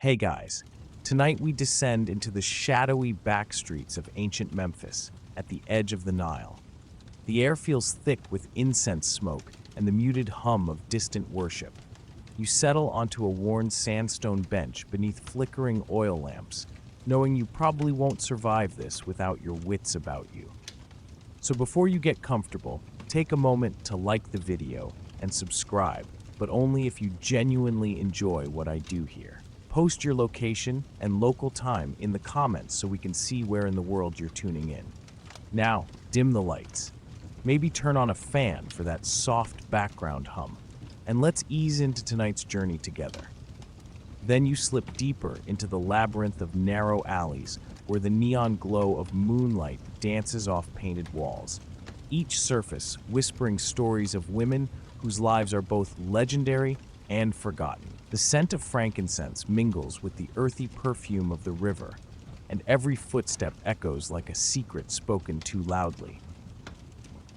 Hey guys, tonight we descend into the shadowy back streets of ancient Memphis at the edge of the Nile. The air feels thick with incense smoke and the muted hum of distant worship. You settle onto a worn sandstone bench beneath flickering oil lamps, knowing you probably won't survive this without your wits about you. So before you get comfortable, take a moment to like the video and subscribe, but only if you genuinely enjoy what I do here. Post your location and local time in the comments so we can see where in the world you're tuning in. Now, dim the lights. Maybe turn on a fan for that soft background hum, and let's ease into tonight's journey together. Then you slip deeper into the labyrinth of narrow alleys where the neon glow of moonlight dances off painted walls, each surface whispering stories of women whose lives are both legendary and forgotten. The scent of frankincense mingles with the earthy perfume of the river, and every footstep echoes like a secret spoken too loudly.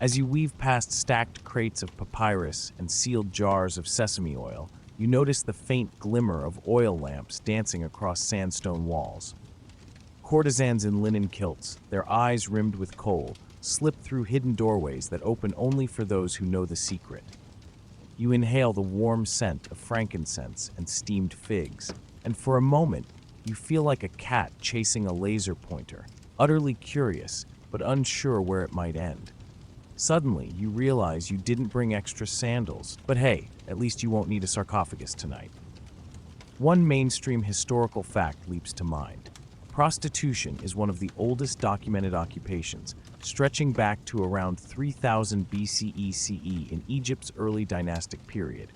As you weave past stacked crates of papyrus and sealed jars of sesame oil, you notice the faint glimmer of oil lamps dancing across sandstone walls. Courtesans in linen kilts, their eyes rimmed with kohl, slip through hidden doorways that open only for those who know the secret. You inhale the warm scent of frankincense and steamed figs, and for a moment, you feel like a cat chasing a laser pointer, utterly curious, but unsure where it might end. Suddenly, you realize you didn't bring extra sandals, but hey, at least you won't need a sarcophagus tonight. One mainstream historical fact leaps to mind. Prostitution is one of the oldest documented occupations, stretching back to around 3000 BCE CE in Egypt's early dynastic period.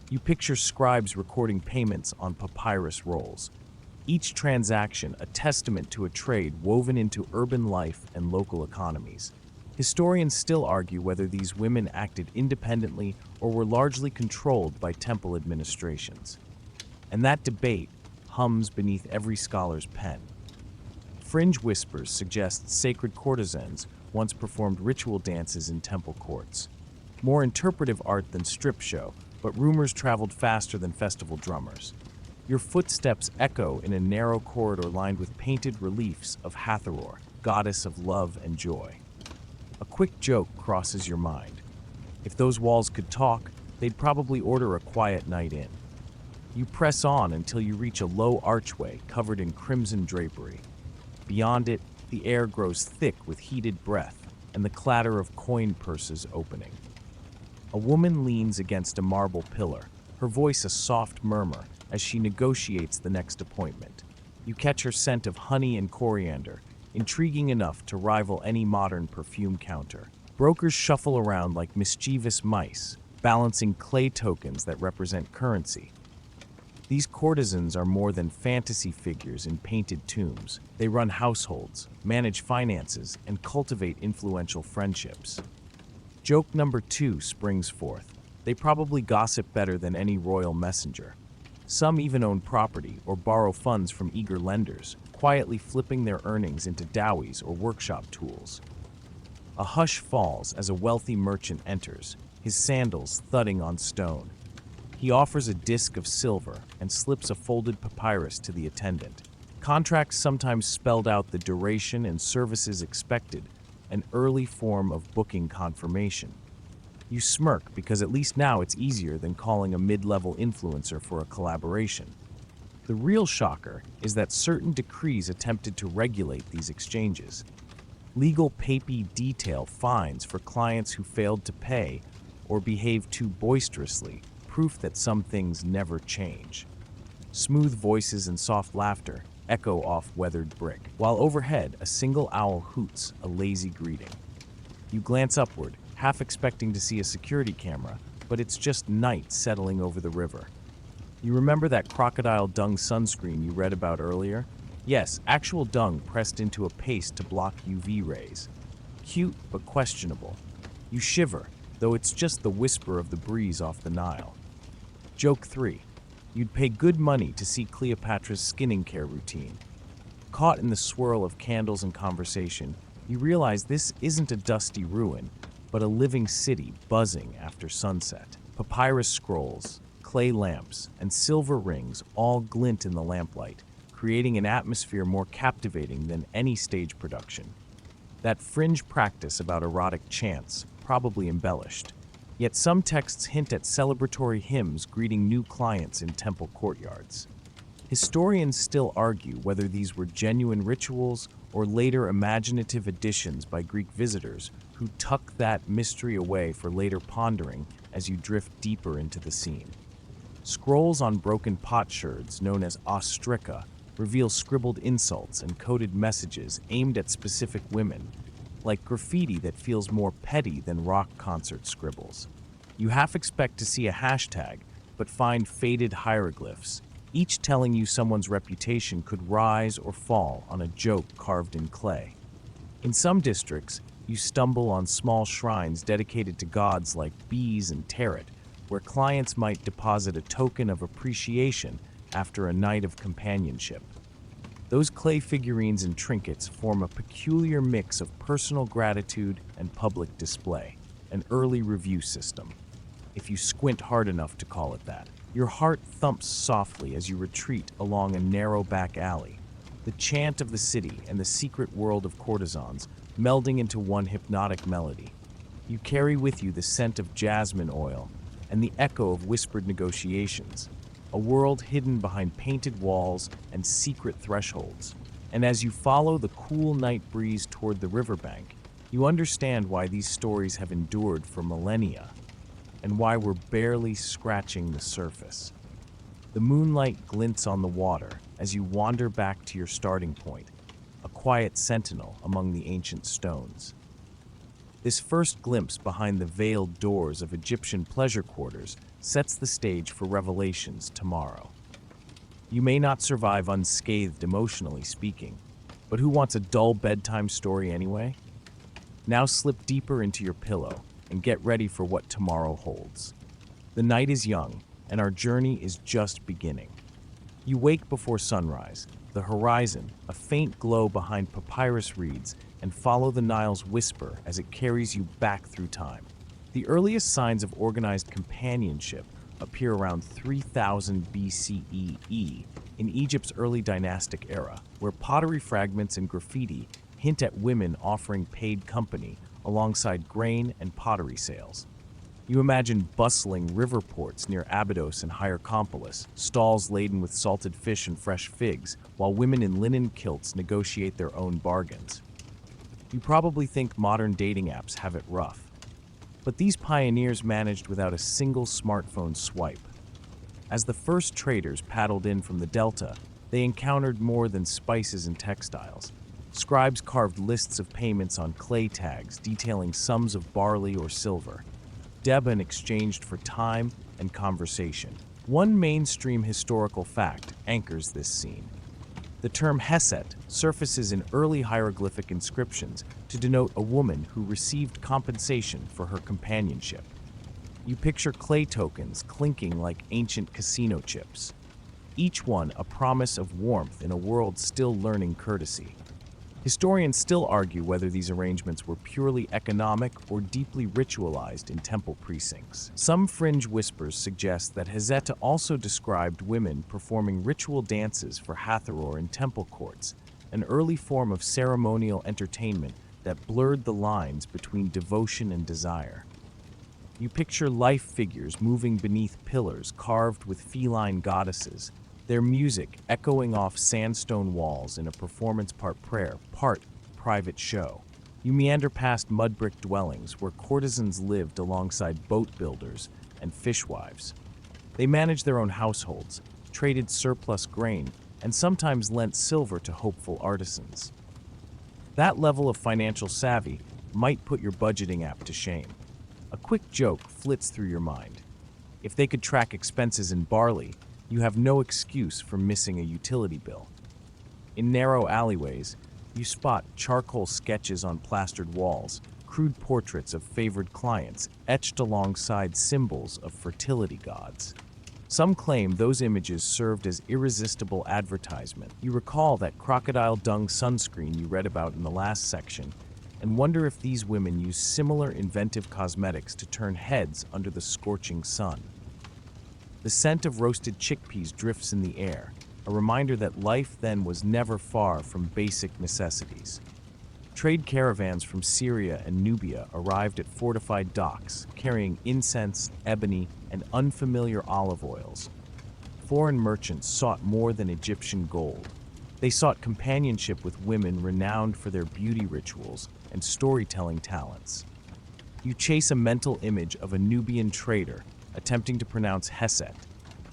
You picture scribes recording payments on papyrus rolls, each transaction a testament to a trade woven into urban life and local economies. Historians still argue whether these women acted independently or were largely controlled by temple administrations. And that debate hums beneath every scholar's pen. Fringe whispers suggest sacred courtesans once performed ritual dances in temple courts. More interpretive art than strip show, but rumors traveled faster than festival drummers. Your footsteps echo in a narrow corridor lined with painted reliefs of Hathor, goddess of love and joy. A quick joke crosses your mind. If those walls could talk, they'd probably order a quiet night in. You press on until you reach a low archway covered in crimson drapery. Beyond it, the air grows thick with heated breath and the clatter of coin purses opening. A woman leans against a marble pillar, her voice a soft murmur as she negotiates the next appointment. You catch her scent of honey and coriander, intriguing enough to rival any modern perfume counter. Brokers shuffle around like mischievous mice, balancing clay tokens that represent currency. These courtesans are more than fantasy figures in painted tombs. They run households, manage finances, and cultivate influential friendships. Joke number 2 springs forth. They probably gossip better than any royal messenger. Some even own property or borrow funds from eager lenders, quietly flipping their earnings into dowries or workshop tools. A hush falls as a wealthy merchant enters, his sandals thudding on stone. He offers a disc of silver and slips a folded papyrus to the attendant. Contracts sometimes spelled out the duration and services expected, an early form of booking confirmation. You smirk because at least now it's easier than calling a mid-level influencer for a collaboration. The real shocker is that certain decrees attempted to regulate these exchanges. Legal papy detail fines for clients who failed to pay or behaved too boisterously, proof that some things never change. Smooth voices and soft laughter echo off weathered brick, while overhead a single owl hoots a lazy greeting. You glance upward, half expecting to see a security camera, but it's just night settling over the river. You remember that crocodile dung sunscreen you read about earlier? Yes, actual dung pressed into a paste to block UV rays. Cute, but questionable. You shiver, though it's just the whisper of the breeze off the Nile. Joke 3. You'd pay good money to see Cleopatra's skinning care routine. Caught in the swirl of candles and conversation, you realize this isn't a dusty ruin, but a living city buzzing after sunset. Papyrus scrolls, clay lamps, and silver rings all glint in the lamplight, creating an atmosphere more captivating than any stage production. That fringe practice about erotic chants, probably embellished. Yet some texts hint at celebratory hymns greeting new clients in temple courtyards. Historians still argue whether these were genuine rituals or later imaginative additions by Greek visitors who tuck that mystery away for later pondering as you drift deeper into the scene. Scrolls on broken potsherds, known as ostrika, reveal scribbled insults and coded messages aimed at specific women, like graffiti that feels more petty than rock concert scribbles. You half expect to see a hashtag, but find faded hieroglyphs, each telling you someone's reputation could rise or fall on a joke carved in clay. In some districts, you stumble on small shrines dedicated to gods like bees and tarot, where clients might deposit a token of appreciation after a night of companionship. Those clay figurines and trinkets form a peculiar mix of personal gratitude and public display, an early review system, if you squint hard enough to call it that. Your heart thumps softly as you retreat along a narrow back alley, the chant of the city and the secret world of courtesans melding into one hypnotic melody. You carry with you the scent of jasmine oil and the echo of whispered negotiations, a world hidden behind painted walls and secret thresholds. And as you follow the cool night breeze toward the riverbank, you understand why these stories have endured for millennia, and why we're barely scratching the surface. The moonlight glints on the water as you wander back to your starting point, a quiet sentinel among the ancient stones. This first glimpse behind the veiled doors of Egyptian pleasure quarters sets the stage for revelations tomorrow. You may not survive unscathed emotionally speaking, but who wants a dull bedtime story anyway? Now slip deeper into your pillow and get ready for what tomorrow holds. The night is young, and our journey is just beginning. You wake before sunrise, the horizon, a faint glow behind papyrus reeds, and follow the Nile's whisper as it carries you back through time. The earliest signs of organized companionship appear around 3000 BCE in Egypt's early dynastic era, where pottery fragments and graffiti hint at women offering paid company alongside grain and pottery sales. You imagine bustling river ports near Abydos and Hierakonpolis, stalls laden with salted fish and fresh figs, while women in linen kilts negotiate their own bargains. You probably think modern dating apps have it rough, but these pioneers managed without a single smartphone swipe. As the first traders paddled in from the Delta, they encountered more than spices and textiles. Scribes carved lists of payments on clay tags detailing sums of barley or silver. Deben exchanged for time and conversation. One mainstream historical fact anchors this scene. The term Heset surfaces in early hieroglyphic inscriptions to denote a woman who received compensation for her companionship. You picture clay tokens clinking like ancient casino chips, each one a promise of warmth in a world still learning courtesy. Historians still argue whether these arrangements were purely economic or deeply ritualized in temple precincts. Some fringe whispers suggest that Hezeta also described women performing ritual dances for Hathor in temple courts, an early form of ceremonial entertainment that blurred the lines between devotion and desire. You picture life figures moving beneath pillars carved with feline goddesses, their music echoing off sandstone walls in a performance part prayer, part private show. You meander past mud brick dwellings where courtesans lived alongside boat builders and fishwives. They managed their own households, traded surplus grain, and sometimes lent silver to hopeful artisans. That level of financial savvy might put your budgeting app to shame. A quick joke flits through your mind. If they could track expenses in barley, you have no excuse for missing a utility bill. In narrow alleyways, you spot charcoal sketches on plastered walls, crude portraits of favored clients etched alongside symbols of fertility gods. Some claim those images served as irresistible advertisement. You recall that crocodile dung sunscreen you read about in the last section, and wonder if these women use similar inventive cosmetics to turn heads under the scorching sun. The scent of roasted chickpeas drifts in the air, a reminder that life then was never far from basic necessities. Trade caravans from Syria and Nubia arrived at fortified docks, carrying incense, ebony, and unfamiliar olive oils. Foreign merchants sought more than Egyptian gold. They sought companionship with women renowned for their beauty rituals and storytelling talents. You chase a mental image of a Nubian trader attempting to pronounce Heset,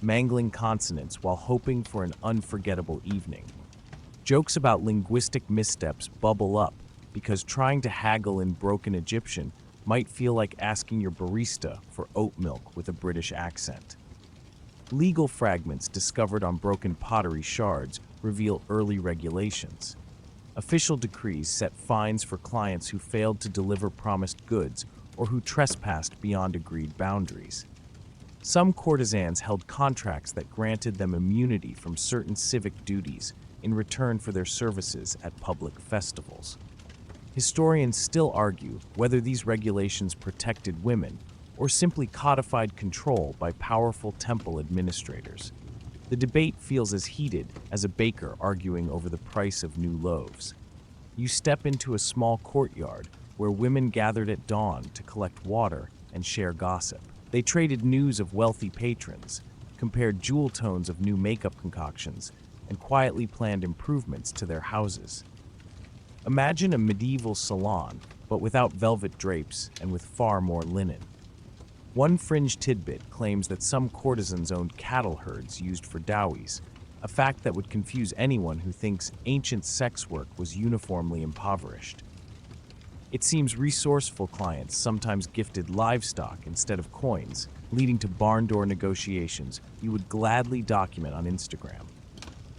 mangling consonants while hoping for an unforgettable evening. Jokes about linguistic missteps bubble up because trying to haggle in broken Egyptian might feel like asking your barista for oat milk with a British accent. Legal fragments discovered on broken pottery shards reveal early regulations. Official decrees set fines for clients who failed to deliver promised goods or who trespassed beyond agreed boundaries. Some courtesans held contracts that granted them immunity from certain civic duties in return for their services at public festivals. Historians still argue whether these regulations protected women or simply codified control by powerful temple administrators. The debate feels as heated as a baker arguing over the price of new loaves. You step into a small courtyard where women gathered at dawn to collect water and share gossip. They traded news of wealthy patrons, compared jewel tones of new makeup concoctions, and quietly planned improvements to their houses. Imagine a medieval salon, but without velvet drapes and with far more linen. One fringe tidbit claims that some courtesans owned cattle herds used for dowries, a fact that would confuse anyone who thinks ancient sex work was uniformly impoverished. It seems resourceful clients sometimes gifted livestock instead of coins, leading to barn door negotiations you would gladly document on Instagram.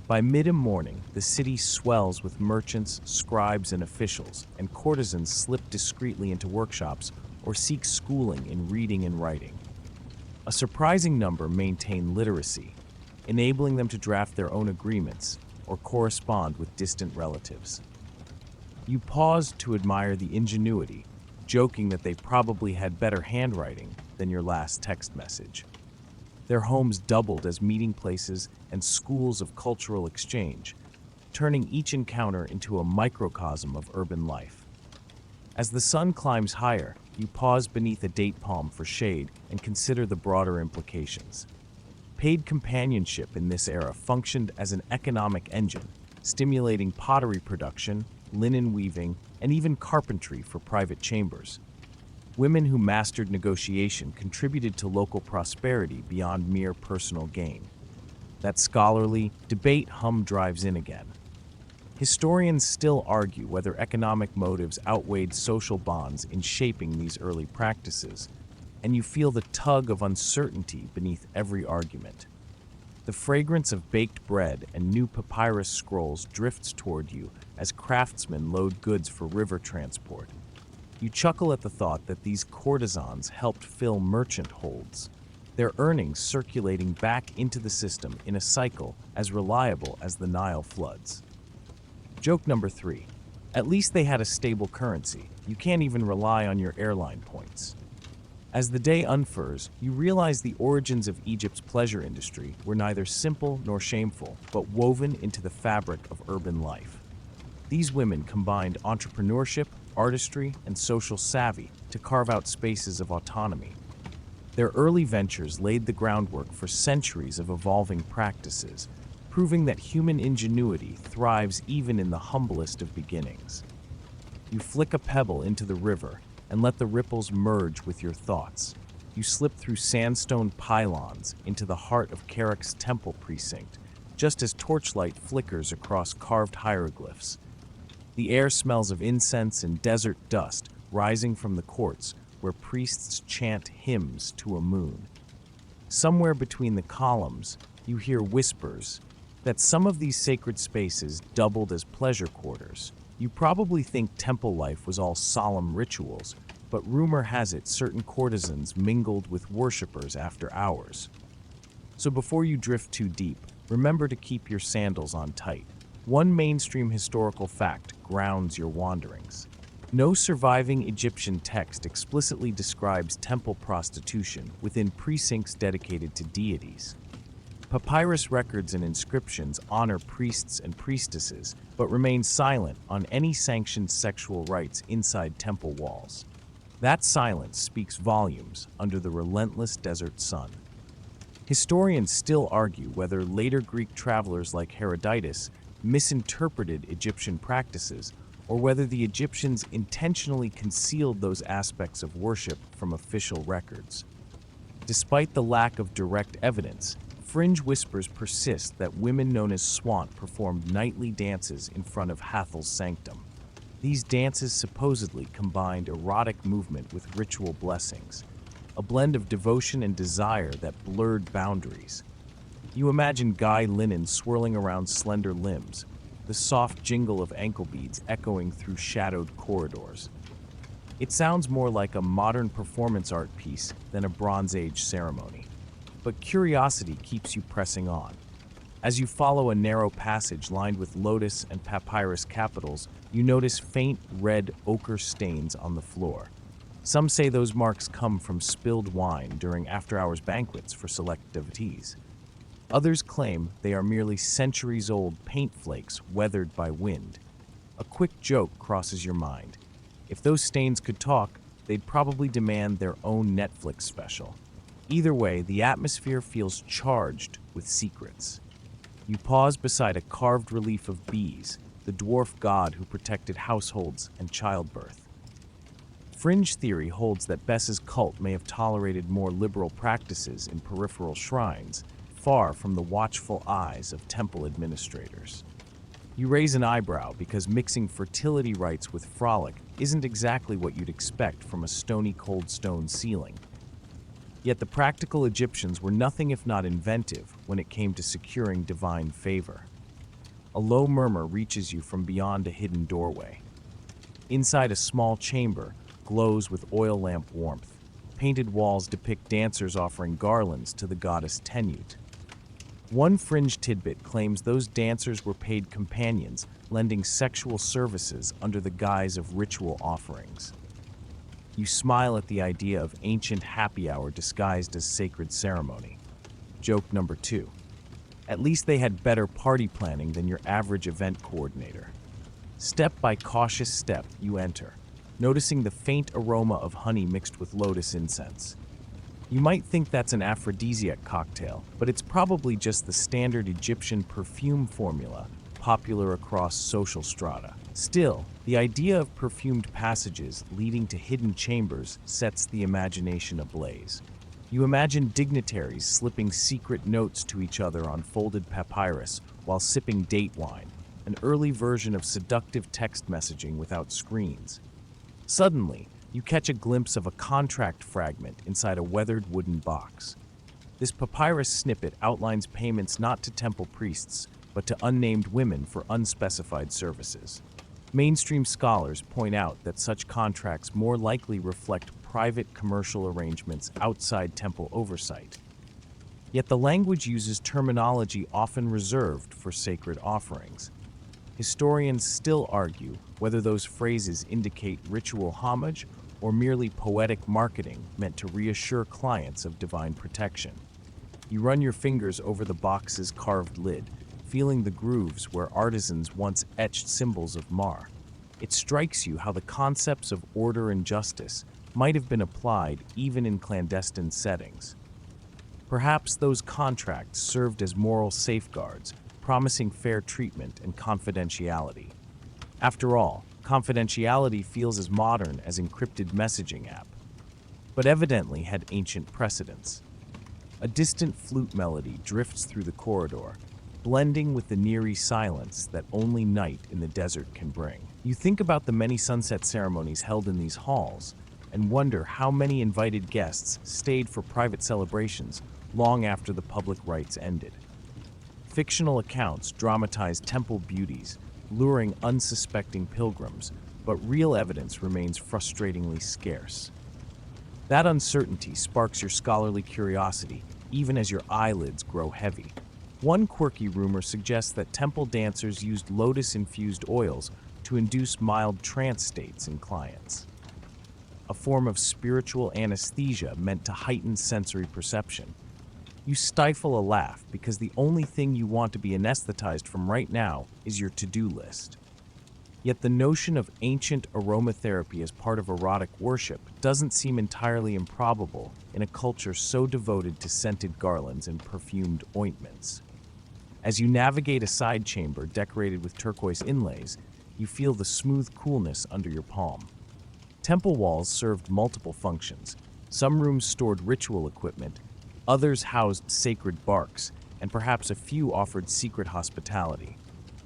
By mid-morning, the city swells with merchants, scribes, and officials, and courtesans slip discreetly into workshops or seek schooling in reading and writing. A surprising number maintain literacy, enabling them to draft their own agreements or correspond with distant relatives. You pause to admire the ingenuity, joking that they probably had better handwriting than your last text message. Their homes doubled as meeting places and schools of cultural exchange, turning each encounter into a microcosm of urban life. As the sun climbs higher, you pause beneath a date palm for shade and consider the broader implications. Paid companionship in this era functioned as an economic engine, stimulating pottery production, linen weaving, and even carpentry for private chambers. Women who mastered negotiation contributed to local prosperity beyond mere personal gain. That scholarly debate hum drives in again. Historians still argue whether economic motives outweighed social bonds in shaping these early practices, and you feel the tug of uncertainty beneath every argument. The fragrance of baked bread and new papyrus scrolls drifts toward you as craftsmen load goods for river transport. You chuckle at the thought that these courtesans helped fill merchant holds, their earnings circulating back into the system in a cycle as reliable as the Nile floods. Joke number 3. At least they had a stable currency. You can't even rely on your airline points. As the day unfurls, you realize the origins of Egypt's pleasure industry were neither simple nor shameful, but woven into the fabric of urban life. These women combined entrepreneurship, artistry, and social savvy to carve out spaces of autonomy. Their early ventures laid the groundwork for centuries of evolving practices, proving that human ingenuity thrives even in the humblest of beginnings. You flick a pebble into the river and let the ripples merge with your thoughts. You slip through sandstone pylons into the heart of Kerak's temple precinct, just as torchlight flickers across carved hieroglyphs. The air smells of incense and desert dust rising from the courts where priests chant hymns to a moon. Somewhere between the columns, you hear whispers that some of these sacred spaces doubled as pleasure quarters. You probably think temple life was all solemn rituals, but rumor has it certain courtesans mingled with worshippers after hours. So before you drift too deep, remember to keep your sandals on tight. One mainstream historical fact grounds your wanderings. No surviving Egyptian text explicitly describes temple prostitution within precincts dedicated to deities. Papyrus records and inscriptions honor priests and priestesses, but remain silent on any sanctioned sexual rites inside temple walls. That silence speaks volumes under the relentless desert sun. Historians still argue whether later Greek travelers like Herodotus misinterpreted Egyptian practices or whether the Egyptians intentionally concealed those aspects of worship from official records. Despite the lack of direct evidence, fringe whispers persist that women known as swant performed nightly dances in front of Hathal's sanctum. These dances supposedly combined erotic movement with ritual blessings, a blend of devotion and desire that blurred boundaries. You imagine Guy linen swirling around slender limbs, the soft jingle of ankle beads echoing through shadowed corridors. It sounds more like a modern performance art piece than a Bronze Age ceremony. But curiosity keeps you pressing on. As you follow a narrow passage lined with lotus and papyrus capitals, you notice faint red ochre stains on the floor. Some say those marks come from spilled wine during after-hours banquets for select devotees. Others claim they are merely centuries-old paint flakes weathered by wind. A quick joke crosses your mind. If those stains could talk, they'd probably demand their own Netflix special. Either way, the atmosphere feels charged with secrets. You pause beside a carved relief of bees, the dwarf god who protected households and childbirth. Fringe theory holds that Bessa's cult may have tolerated more liberal practices in peripheral shrines, far from the watchful eyes of temple administrators. You raise an eyebrow because mixing fertility rites with frolic isn't exactly what you'd expect from a stony cold stone ceiling. Yet the practical Egyptians were nothing if not inventive when it came to securing divine favor. A low murmur reaches you from beyond a hidden doorway. Inside a small chamber glows with oil lamp warmth. Painted walls depict dancers offering garlands to the goddess Tenut. One fringe tidbit claims those dancers were paid companions, lending sexual services under the guise of ritual offerings. You smile at the idea of ancient happy hour disguised as sacred ceremony. Joke number 2. At least they had better party planning than your average event coordinator. Step by cautious step, you enter, noticing the faint aroma of honey mixed with lotus incense. You might think that's an aphrodisiac cocktail, but it's probably just the standard Egyptian perfume formula, popular across social strata. Still, the idea of perfumed passages leading to hidden chambers sets the imagination ablaze. You imagine dignitaries slipping secret notes to each other on folded papyrus while sipping date wine, an early version of seductive text messaging without screens. Suddenly, you catch a glimpse of a contract fragment inside a weathered wooden box. This papyrus snippet outlines payments not to temple priests, but to unnamed women for unspecified services. Mainstream scholars point out that such contracts more likely reflect private commercial arrangements outside temple oversight. Yet the language uses terminology often reserved for sacred offerings. Historians still argue whether those phrases indicate ritual homage or merely poetic marketing meant to reassure clients of divine protection. You run your fingers over the box's carved lid, feeling the grooves where artisans once etched symbols of Mar. It strikes you how the concepts of order and justice might have been applied even in clandestine settings. Perhaps those contracts served as moral safeguards, promising fair treatment and confidentiality. After all, confidentiality feels as modern as encrypted messaging app, but evidently had ancient precedents. A distant flute melody drifts through the corridor, blending with the eerie silence that only night in the desert can bring. You think about the many sunset ceremonies held in these halls and wonder how many invited guests stayed for private celebrations long after the public rites ended. Fictional accounts dramatize temple beauties, luring unsuspecting pilgrims, but real evidence remains frustratingly scarce. That uncertainty sparks your scholarly curiosity, even as your eyelids grow heavy. One quirky rumor suggests that temple dancers used lotus-infused oils to induce mild trance states in clients. A form of spiritual anesthesia meant to heighten sensory perception. You stifle a laugh because the only thing you want to be anesthetized from right now is your to-do list. Yet the notion of ancient aromatherapy as part of erotic worship doesn't seem entirely improbable in a culture so devoted to scented garlands and perfumed ointments. As you navigate a side chamber decorated with turquoise inlays, you feel the smooth coolness under your palm. Temple walls served multiple functions. Some rooms stored ritual equipment, others housed sacred barks, and perhaps a few offered secret hospitality.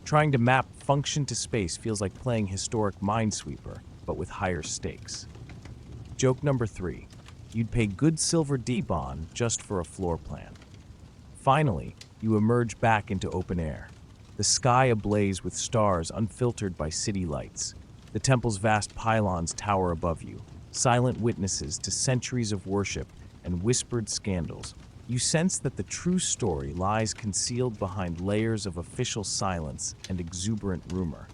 Trying to map function to space feels like playing historic Minesweeper, but with higher stakes. Joke number 3. You'd pay good silver D-Bon just for a floor plan. Finally, you emerge back into open air. The sky ablaze with stars unfiltered by city lights. The temple's vast pylons tower above you, silent witnesses to centuries of worship and whispered scandals. You sense that the true story lies concealed behind layers of official silence and exuberant rumor.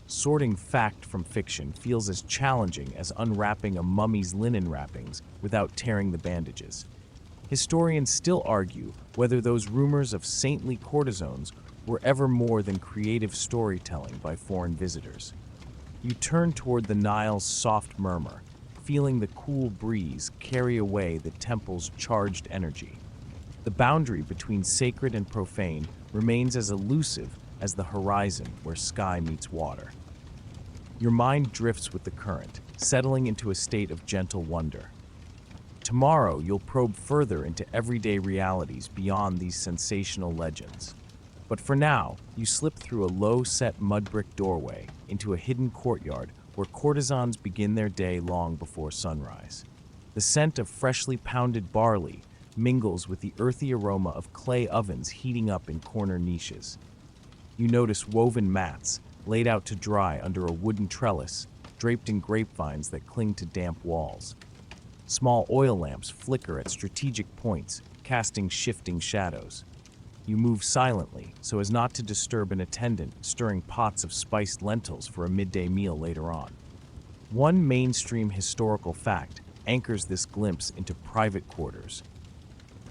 Sorting fact from fiction feels as challenging as unwrapping a mummy's linen wrappings without tearing the bandages. Historians still argue whether those rumors of saintly courtesans were ever more than creative storytelling by foreign visitors. You turn toward the Nile's soft murmur, feeling the cool breeze carry away the temple's charged energy. The boundary between sacred and profane remains as elusive as the horizon where sky meets water. Your mind drifts with the current, settling into a state of gentle wonder. Tomorrow, you'll probe further into everyday realities beyond these sensational legends. But for now, you slip through a low-set mud brick doorway into a hidden courtyard where courtesans begin their day long before sunrise. The scent of freshly pounded barley mingles with the earthy aroma of clay ovens heating up in corner niches. You notice woven mats laid out to dry under a wooden trellis draped in grapevines that cling to damp walls. Small oil lamps flicker at strategic points, casting shifting shadows. You move silently so as not to disturb an attendant stirring pots of spiced lentils for a midday meal later on. One mainstream historical fact anchors this glimpse into private quarters.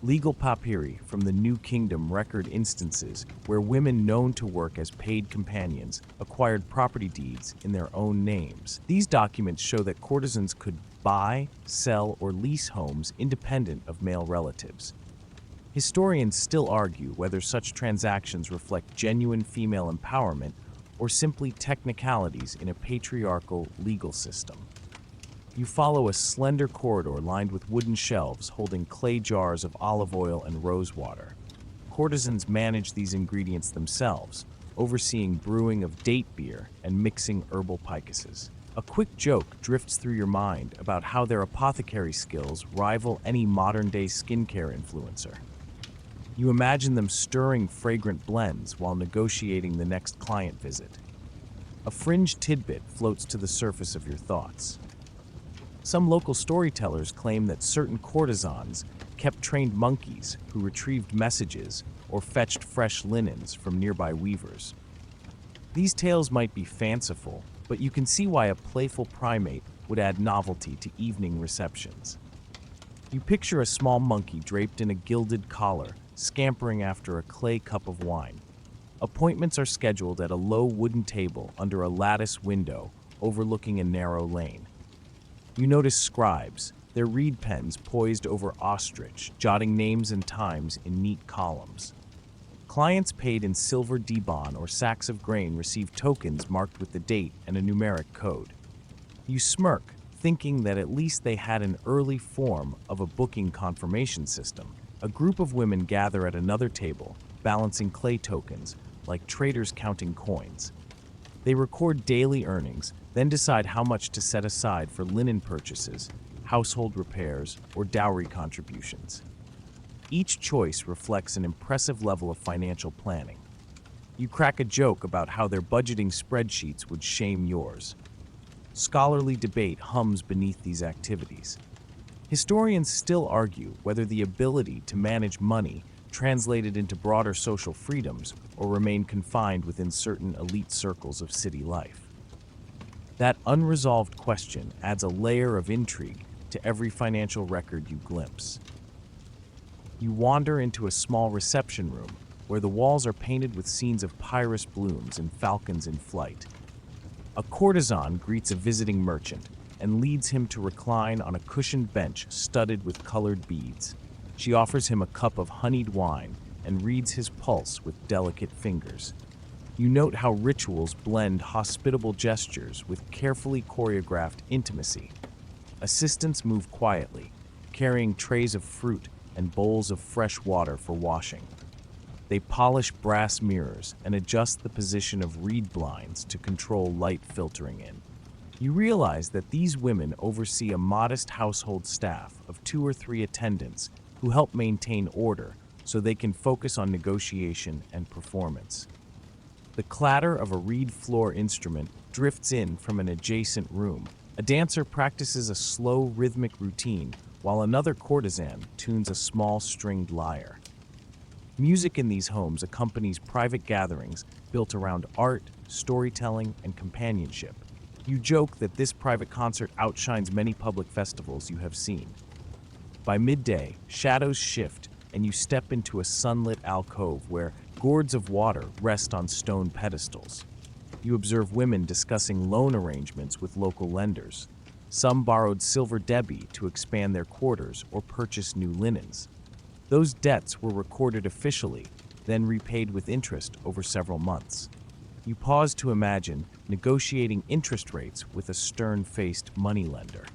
Legal papyri from the New Kingdom record instances where women known to work as paid companions acquired property deeds in their own names. These documents show that courtesans could buy, sell, or lease homes independent of male relatives. Historians still argue whether such transactions reflect genuine female empowerment or simply technicalities in a patriarchal legal system. You follow a slender corridor lined with wooden shelves holding clay jars of olive oil and rose water. Courtesans manage these ingredients themselves, overseeing brewing of date beer and mixing herbal picuses. A quick joke drifts through your mind about how their apothecary skills rival any modern-day skincare influencer. You imagine them stirring fragrant blends while negotiating the next client visit. A fringe tidbit floats to the surface of your thoughts. Some local storytellers claim that certain courtesans kept trained monkeys who retrieved messages or fetched fresh linens from nearby weavers. These tales might be fanciful, but you can see why a playful primate would add novelty to evening receptions. You picture a small monkey draped in a gilded collar, scampering after a clay cup of wine. Appointments are scheduled at a low wooden table under a lattice window overlooking a narrow lane. You notice scribes, their reed pens poised over ostrich, jotting names and times in neat columns. Clients paid in silver D-Bon or sacks of grain receive tokens marked with the date and a numeric code. You smirk, thinking that at least they had an early form of a booking confirmation system. A group of women gather at another table, balancing clay tokens, like traders counting coins. They record daily earnings, then decide how much to set aside for linen purchases, household repairs, or dowry contributions. Each choice reflects an impressive level of financial planning. You crack a joke about how their budgeting spreadsheets would shame yours. Scholarly debate hums beneath these activities. Historians still argue whether the ability to manage money translated into broader social freedoms or remained confined within certain elite circles of city life. That unresolved question adds a layer of intrigue to every financial record you glimpse. You wander into a small reception room where the walls are painted with scenes of pyrus blooms and falcons in flight. A courtesan greets a visiting merchant and leads him to recline on a cushioned bench studded with colored beads. She offers him a cup of honeyed wine and reads his pulse with delicate fingers. You note how rituals blend hospitable gestures with carefully choreographed intimacy. Assistants move quietly, carrying trays of fruit and bowls of fresh water for washing. They polish brass mirrors and adjust the position of reed blinds to control light filtering in. You realize that these women oversee a modest household staff of 2 or 3 attendants who help maintain order so they can focus on negotiation and performance. The clatter of a reed floor instrument drifts in from an adjacent room. A dancer practices a slow, rhythmic routine, while another courtesan tunes a small stringed lyre. Music in these homes accompanies private gatherings built around art, storytelling, and companionship. You joke that this private concert outshines many public festivals you have seen. By midday, shadows shift, and you step into a sunlit alcove where gourds of water rest on stone pedestals. You observe women discussing loan arrangements with local lenders. Some borrowed silver debby to expand their quarters or purchase new linens. Those debts were recorded officially, then repaid with interest over several months. You pause to imagine negotiating interest rates with a stern-faced moneylender.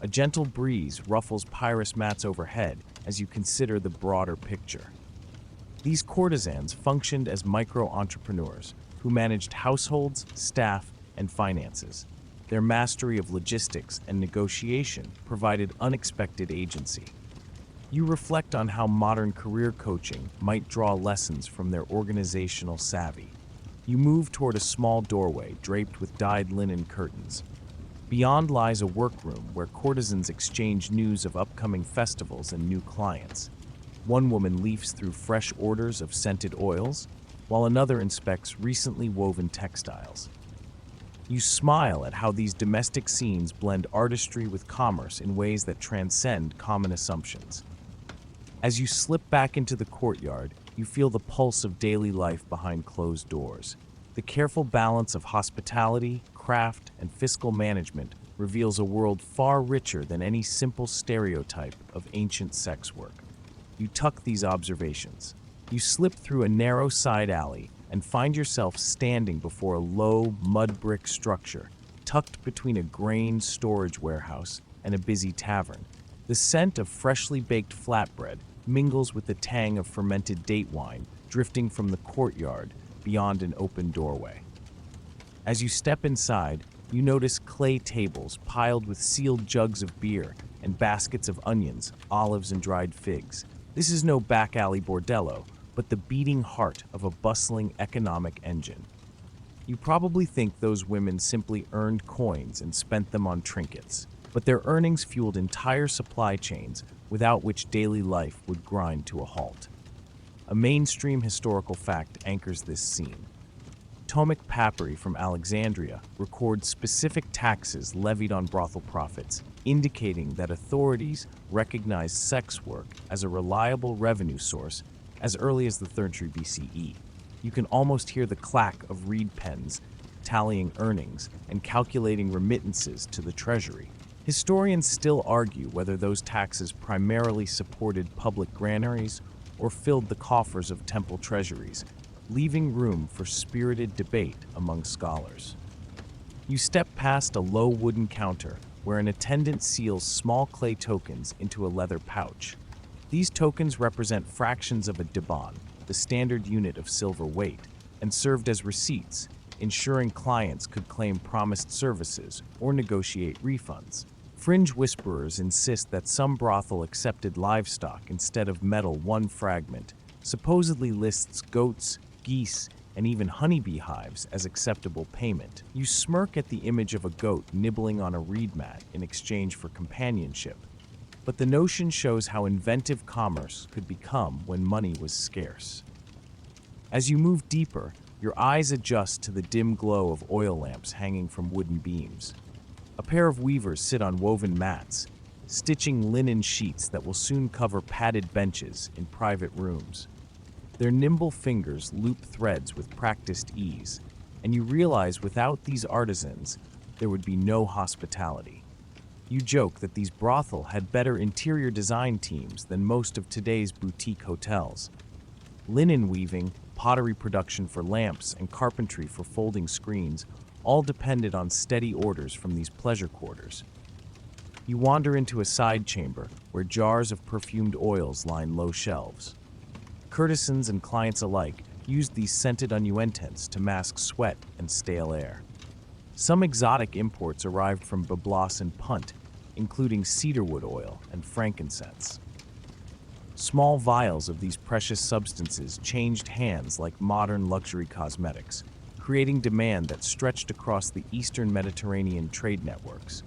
A gentle breeze ruffles pyrus mats overhead as you consider the broader picture. These courtesans functioned as micro-entrepreneurs who managed households, staff, and finances. Their mastery of logistics and negotiation provided unexpected agency. You reflect on how modern career coaching might draw lessons from their organizational savvy. You move toward a small doorway draped with dyed linen curtains. Beyond lies a workroom where courtesans exchange news of upcoming festivals and new clients. One woman leafs through fresh orders of scented oils, while another inspects recently woven textiles. You smile at how these domestic scenes blend artistry with commerce in ways that transcend common assumptions. As you slip back into the courtyard, you feel the pulse of daily life behind closed doors. The careful balance of hospitality, craft, and fiscal management reveals a world far richer than any simple stereotype of ancient sex work. You tuck these observations. You slip through a narrow side alley and find yourself standing before a low, mud brick structure tucked between a grain storage warehouse and a busy tavern. The scent of freshly baked flatbread mingles with the tang of fermented date wine drifting from the courtyard beyond an open doorway. As you step inside, you notice clay tables piled with sealed jugs of beer and baskets of onions, olives, and dried figs. This is no back alley bordello, but the beating heart of a bustling economic engine. You probably think those women simply earned coins and spent them on trinkets, but their earnings fueled entire supply chains without which daily life would grind to a halt. A mainstream historical fact anchors this scene. Tomic papyri from Alexandria records specific taxes levied on brothel profits, indicating that authorities recognized sex work as a reliable revenue source as early as the 3rd century BCE. You can almost hear the clack of reed pens, tallying earnings and calculating remittances to the treasury. Historians still argue whether those taxes primarily supported public granaries or filled the coffers of temple treasuries, leaving room for spirited debate among scholars. You step past a low wooden counter where an attendant seals small clay tokens into a leather pouch. These tokens represent fractions of a dibon, the standard unit of silver weight, and served as receipts, ensuring clients could claim promised services or negotiate refunds. Fringe whisperers insist that some brothel accepted livestock instead of metal. One fragment supposedly lists goats, geese, and even honeybee hives as acceptable payment. You smirk at the image of a goat nibbling on a reed mat in exchange for companionship, but the notion shows how inventive commerce could become when money was scarce. As you move deeper, Your eyes adjust to the dim glow of oil lamps hanging from wooden beams. A pair of weavers sit on woven mats, stitching linen sheets that will soon cover padded benches in private rooms. Their nimble fingers loop threads with practiced ease, and you realize without these artisans, there would be no hospitality. You joke that these brothels had better interior design teams than most of today's boutique hotels. Linen weaving, pottery production for lamps, and carpentry for folding screens all depended on steady orders from these pleasure quarters. You wander into a side chamber where jars of perfumed oils line low shelves. Courtesans and clients alike used these scented unguents to mask sweat and stale air. Some exotic imports arrived from Byblos and Punt, including cedarwood oil and frankincense. Small vials of these precious substances changed hands like modern luxury cosmetics, creating demand that stretched across the Eastern Mediterranean trade networks.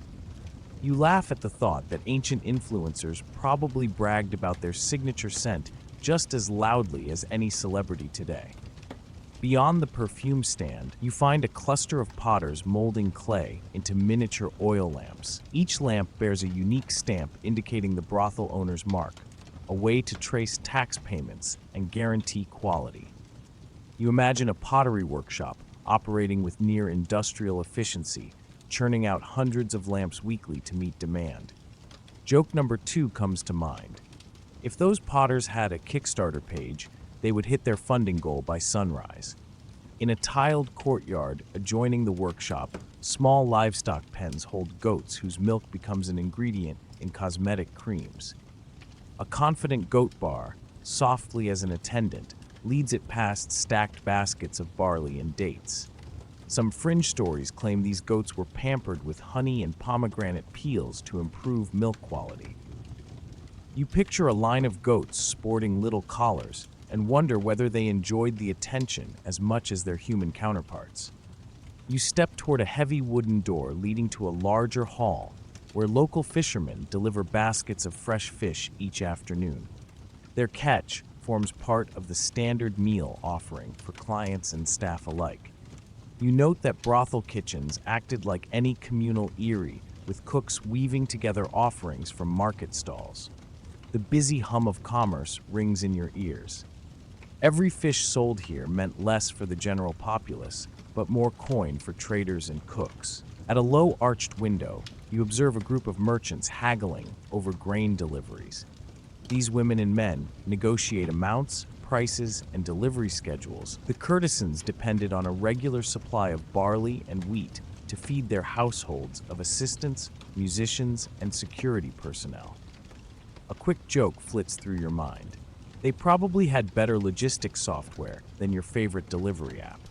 You laugh at the thought that ancient influencers probably bragged about their signature scent just as loudly as any celebrity today. Beyond the perfume stand, you find a cluster of potters molding clay into miniature oil lamps. Each lamp bears a unique stamp indicating the brothel owner's mark, a way to trace tax payments and guarantee quality. You imagine a pottery workshop operating with near industrial efficiency, churning out hundreds of lamps weekly to meet demand. Joke number 2 comes to mind. If those potters had a Kickstarter page, they would hit their funding goal by sunrise. In a tiled courtyard adjoining the workshop, small livestock pens hold goats whose milk becomes an ingredient in cosmetic creams. A confident goat bar, softly as an attendant, leads it past stacked baskets of barley and dates. Some fringe stories claim these goats were pampered with honey and pomegranate peels to improve milk quality. You picture a line of goats sporting little collars and wonder whether they enjoyed the attention as much as their human counterparts. You step toward a heavy wooden door leading to a larger hall where local fishermen deliver baskets of fresh fish each afternoon. Their catch forms part of the standard meal offering for clients and staff alike. You note that brothel kitchens acted like any communal eyrie, with cooks weaving together offerings from market stalls. The busy hum of commerce rings in your ears. Every fish sold here meant less for the general populace, but more coin for traders and cooks. At a low arched window, you observe a group of merchants haggling over grain deliveries. These women and men negotiate amounts, prices, and delivery schedules. The courtesans depended on a regular supply of barley and wheat to feed their households of assistants, musicians, and security personnel. A quick joke flits through your mind. They probably had better logistics software than your favorite delivery app.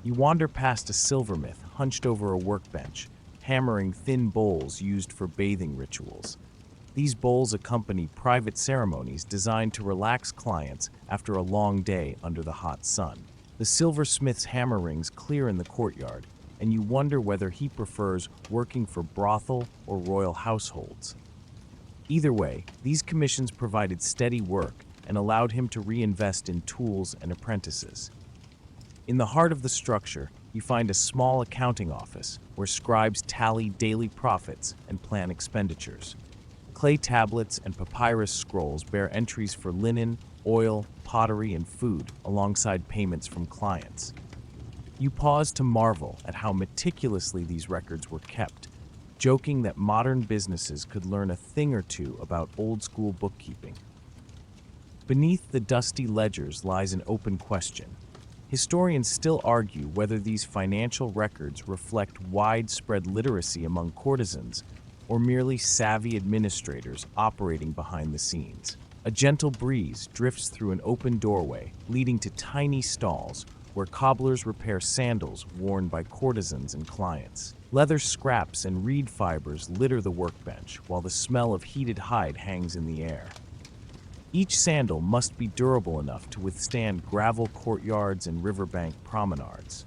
You wander past a silversmith hunched over a workbench, hammering thin bowls used for bathing rituals. These bowls accompany private ceremonies designed to relax clients after a long day under the hot sun. The silversmith's hammer rings clear in the courtyard, and you wonder whether he prefers working for brothel or royal households. Either way, these commissions provided steady work and allowed him to reinvest in tools and apprentices. In the heart of the structure, you find a small accounting office where scribes tally daily profits and plan expenditures. Clay tablets and papyrus scrolls bear entries for linen, oil, pottery, and food, alongside payments from clients. You pause to marvel at how meticulously these records were kept, joking that modern businesses could learn a thing or two about old-school bookkeeping. Beneath the dusty ledgers lies an open question. Historians still argue whether these financial records reflect widespread literacy among courtesans or merely savvy administrators operating behind the scenes. A gentle breeze drifts through an open doorway, leading to tiny stalls where cobblers repair sandals worn by courtesans and clients. Leather scraps and reed fibers litter the workbench, while the smell of heated hide hangs in the air. Each sandal must be durable enough to withstand gravel courtyards and riverbank promenades.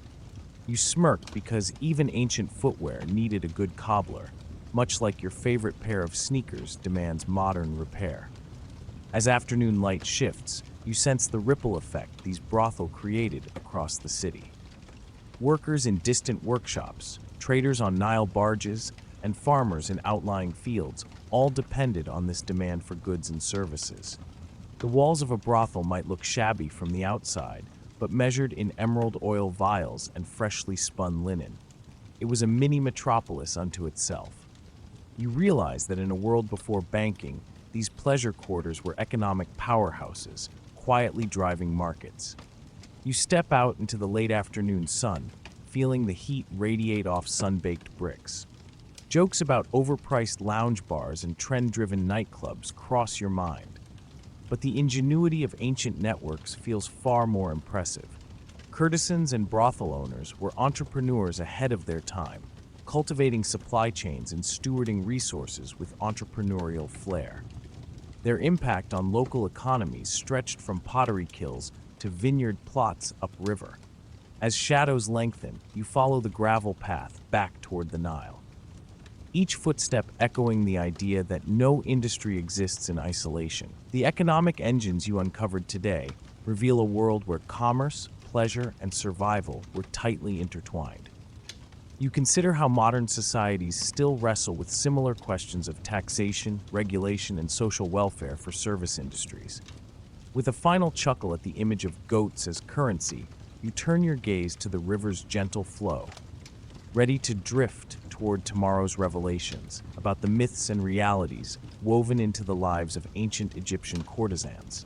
You smirk because even ancient footwear needed a good cobbler, much like your favorite pair of sneakers demands modern repair. As afternoon light shifts, You sense the ripple effect these brothels created across the city. Workers in distant workshops, traders on Nile barges, and farmers in outlying fields all depended on this demand for goods and services. The walls of a brothel might look shabby from the outside, but measured in emerald oil vials and freshly spun linen. It was a mini metropolis unto itself. You realize that in a world before banking, these pleasure quarters were economic powerhouses, quietly driving markets. You step out into the late afternoon sun, feeling the heat radiate off sun-baked bricks. Jokes about overpriced lounge bars and trend-driven nightclubs cross your mind. But the ingenuity of ancient networks feels far more impressive. Courtesans and brothel owners were entrepreneurs ahead of their time, cultivating supply chains and stewarding resources with entrepreneurial flair. Their impact on local economies stretched from pottery kilns to vineyard plots upriver. As shadows lengthen, you follow the gravel path back toward the Nile. Each footstep echoing the idea that no industry exists in isolation. The economic engines you uncovered today reveal a world where commerce, pleasure, and survival were tightly intertwined. You consider how modern societies still wrestle with similar questions of taxation, regulation, and social welfare for service industries. With a final chuckle at the image of goats as currency, you turn your gaze to the river's gentle flow, ready to drift toward tomorrow's revelations about the myths and realities woven into the lives of ancient Egyptian courtesans.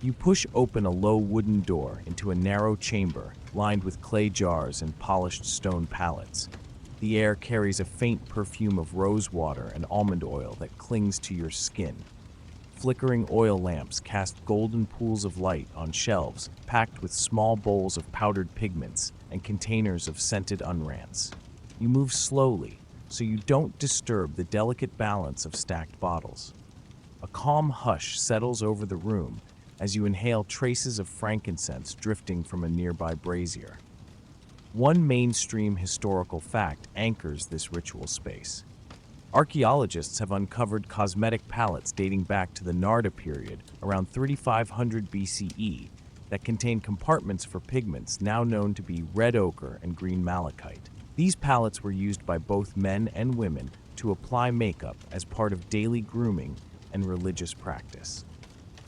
You push open a low wooden door into a narrow chamber lined with clay jars and polished stone pallets. The air carries a faint perfume of rose water and almond oil that clings to your skin. Flickering oil lamps cast golden pools of light on shelves packed with small bowls of powdered pigments and containers of scented unrants. You move slowly, so you don't disturb the delicate balance of stacked bottles. A calm hush settles over the room as you inhale traces of frankincense drifting from a nearby brazier. One mainstream historical fact anchors this ritual space. Archaeologists have uncovered cosmetic palettes dating back to the Narda period around 3500 BCE that contain compartments for pigments now known to be red ochre and green malachite. These palettes were used by both men and women to apply makeup as part of daily grooming and religious practice.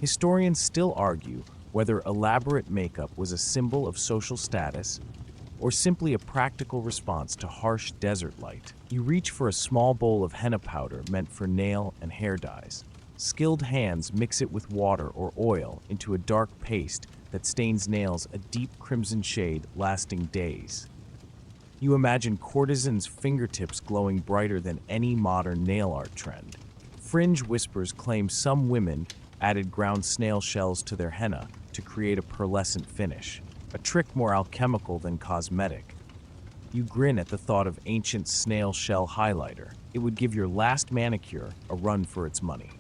Historians still argue whether elaborate makeup was a symbol of social status or simply a practical response to harsh desert light. You reach for a small bowl of henna powder meant for nail and hair dyes. Skilled hands mix it with water or oil into a dark paste that stains nails a deep crimson shade lasting days. You imagine courtesans' fingertips glowing brighter than any modern nail art trend. Fringe whispers claim some women added ground snail shells to their henna to create a pearlescent finish, a trick more alchemical than cosmetic. You grin at the thought of ancient snail shell highlighter. It would give your last manicure a run for its money.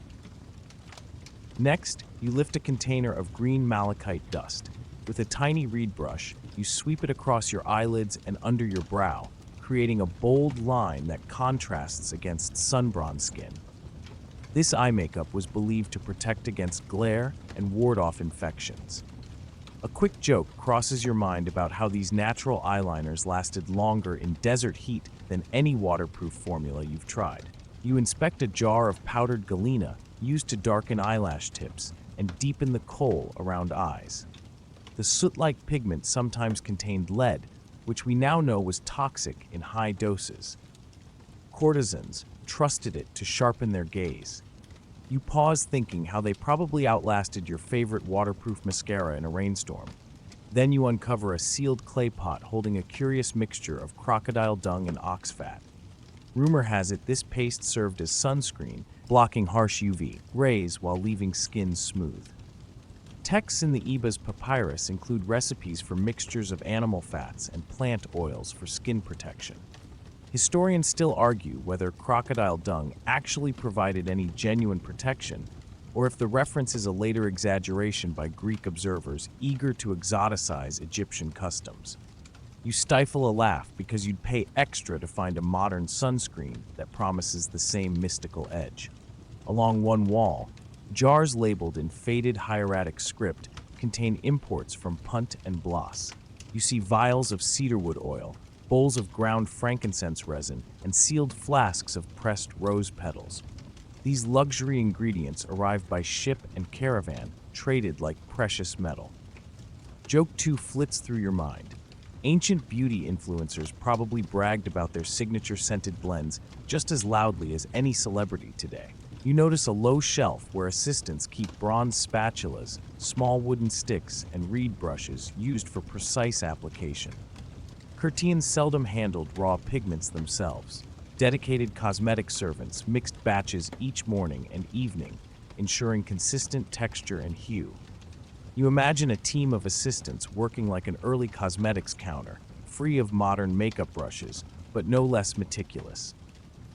Next, you lift a container of green malachite dust. With a tiny reed brush, you sweep it across your eyelids and under your brow, creating a bold line that contrasts against sun-bronzed skin. This eye makeup was believed to protect against glare and ward off infections. A quick joke crosses your mind about how these natural eyeliners lasted longer in desert heat than any waterproof formula you've tried. You inspect a jar of powdered galena used to darken eyelash tips and deepen the kohl around eyes. The soot-like pigment sometimes contained lead, which we now know was toxic in high doses. Courtesans trusted it to sharpen their gaze. You pause thinking how they probably outlasted your favorite waterproof mascara in a rainstorm. Then you uncover a sealed clay pot holding a curious mixture of crocodile dung and ox fat. Rumor has it this paste served as sunscreen, blocking harsh UV rays while leaving skin smooth. Texts in the Eba's papyrus include recipes for mixtures of animal fats and plant oils for skin protection. Historians still argue whether crocodile dung actually provided any genuine protection, or if the reference is a later exaggeration by Greek observers eager to exoticize Egyptian customs. You stifle a laugh because you'd pay extra to find a modern sunscreen that promises the same mystical edge. Along one wall, Jars labeled in faded hieratic script contain imports from Punt and Bloss. You see vials of cedarwood oil, bowls of ground frankincense resin, and sealed flasks of pressed rose petals. These luxury ingredients arrive by ship and caravan, traded like precious metal. Joke 2 flits through your mind. Ancient beauty influencers probably bragged about their signature scented blends just as loudly as any celebrity today. You notice a low shelf where assistants keep bronze spatulas, small wooden sticks, and reed brushes used for precise application. Curtians seldom handled raw pigments themselves. Dedicated cosmetic servants mixed batches each morning and evening, ensuring consistent texture and hue. You imagine a team of assistants working like an early cosmetics counter, free of modern makeup brushes, but no less meticulous.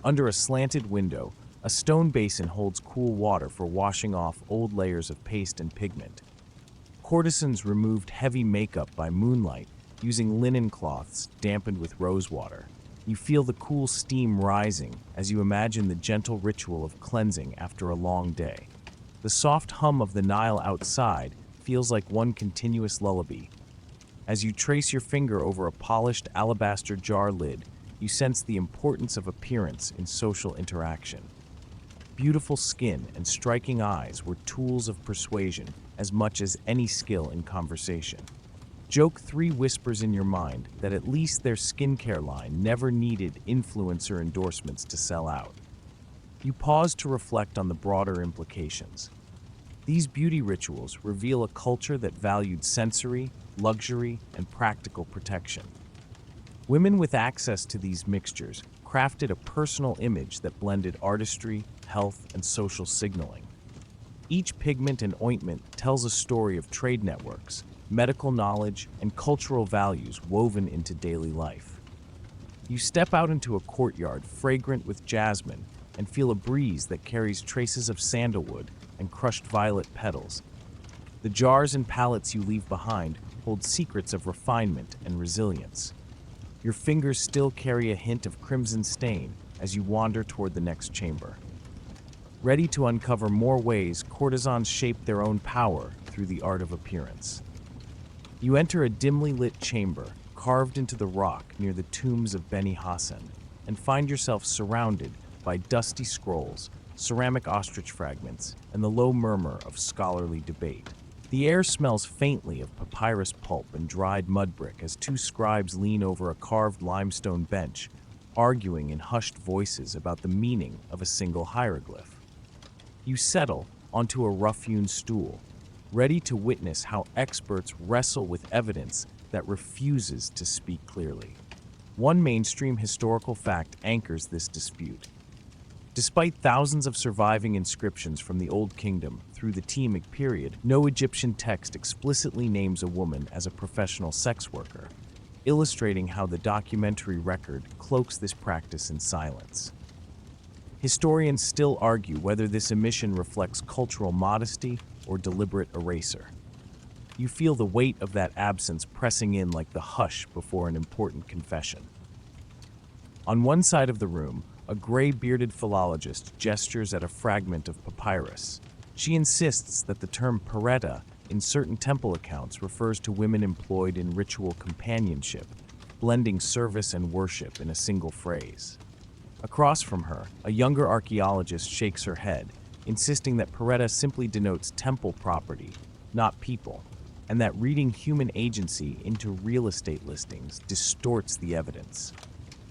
Under a slanted window, a stone basin holds cool water for washing off old layers of paste and pigment. Courtesans removed heavy makeup by moonlight, using linen cloths dampened with rosewater. You feel the cool steam rising as you imagine the gentle ritual of cleansing after a long day. The soft hum of the Nile outside feels like one continuous lullaby. As you trace your finger over a polished alabaster jar lid, you sense the importance of appearance in social interaction. Beautiful skin and striking eyes were tools of persuasion as much as any skill in conversation. Joke 3 whispers in your mind that at least their skincare line never needed influencer endorsements to sell out. You pause to reflect on the broader implications. These beauty rituals reveal a culture that valued sensory, luxury, and practical protection. Women with access to these mixtures crafted a personal image that blended artistry, health, and social signaling. Each pigment and ointment tells a story of trade networks, medical knowledge, and cultural values woven into daily life. You step out into a courtyard fragrant with jasmine and feel a breeze that carries traces of sandalwood and crushed violet petals. The jars and palettes you leave behind hold secrets of refinement and resilience. Your fingers still carry a hint of crimson stain as you wander toward the next chamber. Ready to uncover more ways courtesans shape their own power through the art of appearance. You enter a dimly lit chamber carved into the rock near the tombs of Beni Hassan and find yourself surrounded by dusty scrolls, ceramic ostrich fragments, and the low murmur of scholarly debate. The air smells faintly of papyrus pulp and dried mud brick as two scribes lean over a carved limestone bench, arguing in hushed voices about the meaning of a single hieroglyph. You settle onto a rough-hewn stool, ready to witness how experts wrestle with evidence that refuses to speak clearly. One mainstream historical fact anchors this dispute. Despite thousands of surviving inscriptions from the Old Kingdom through the Tiamic period, no Egyptian text explicitly names a woman as a professional sex worker, illustrating how the documentary record cloaks this practice in silence. Historians still argue whether this omission reflects cultural modesty or deliberate erasure. You feel the weight of that absence pressing in like the hush before an important confession. On one side of the room, a gray-bearded philologist gestures at a fragment of papyrus. She insists that the term peretta in certain temple accounts refers to women employed in ritual companionship, blending service and worship in a single phrase. Across from her, a younger archaeologist shakes her head, insisting that peretta simply denotes temple property, not people, and that reading human agency into real estate listings distorts the evidence.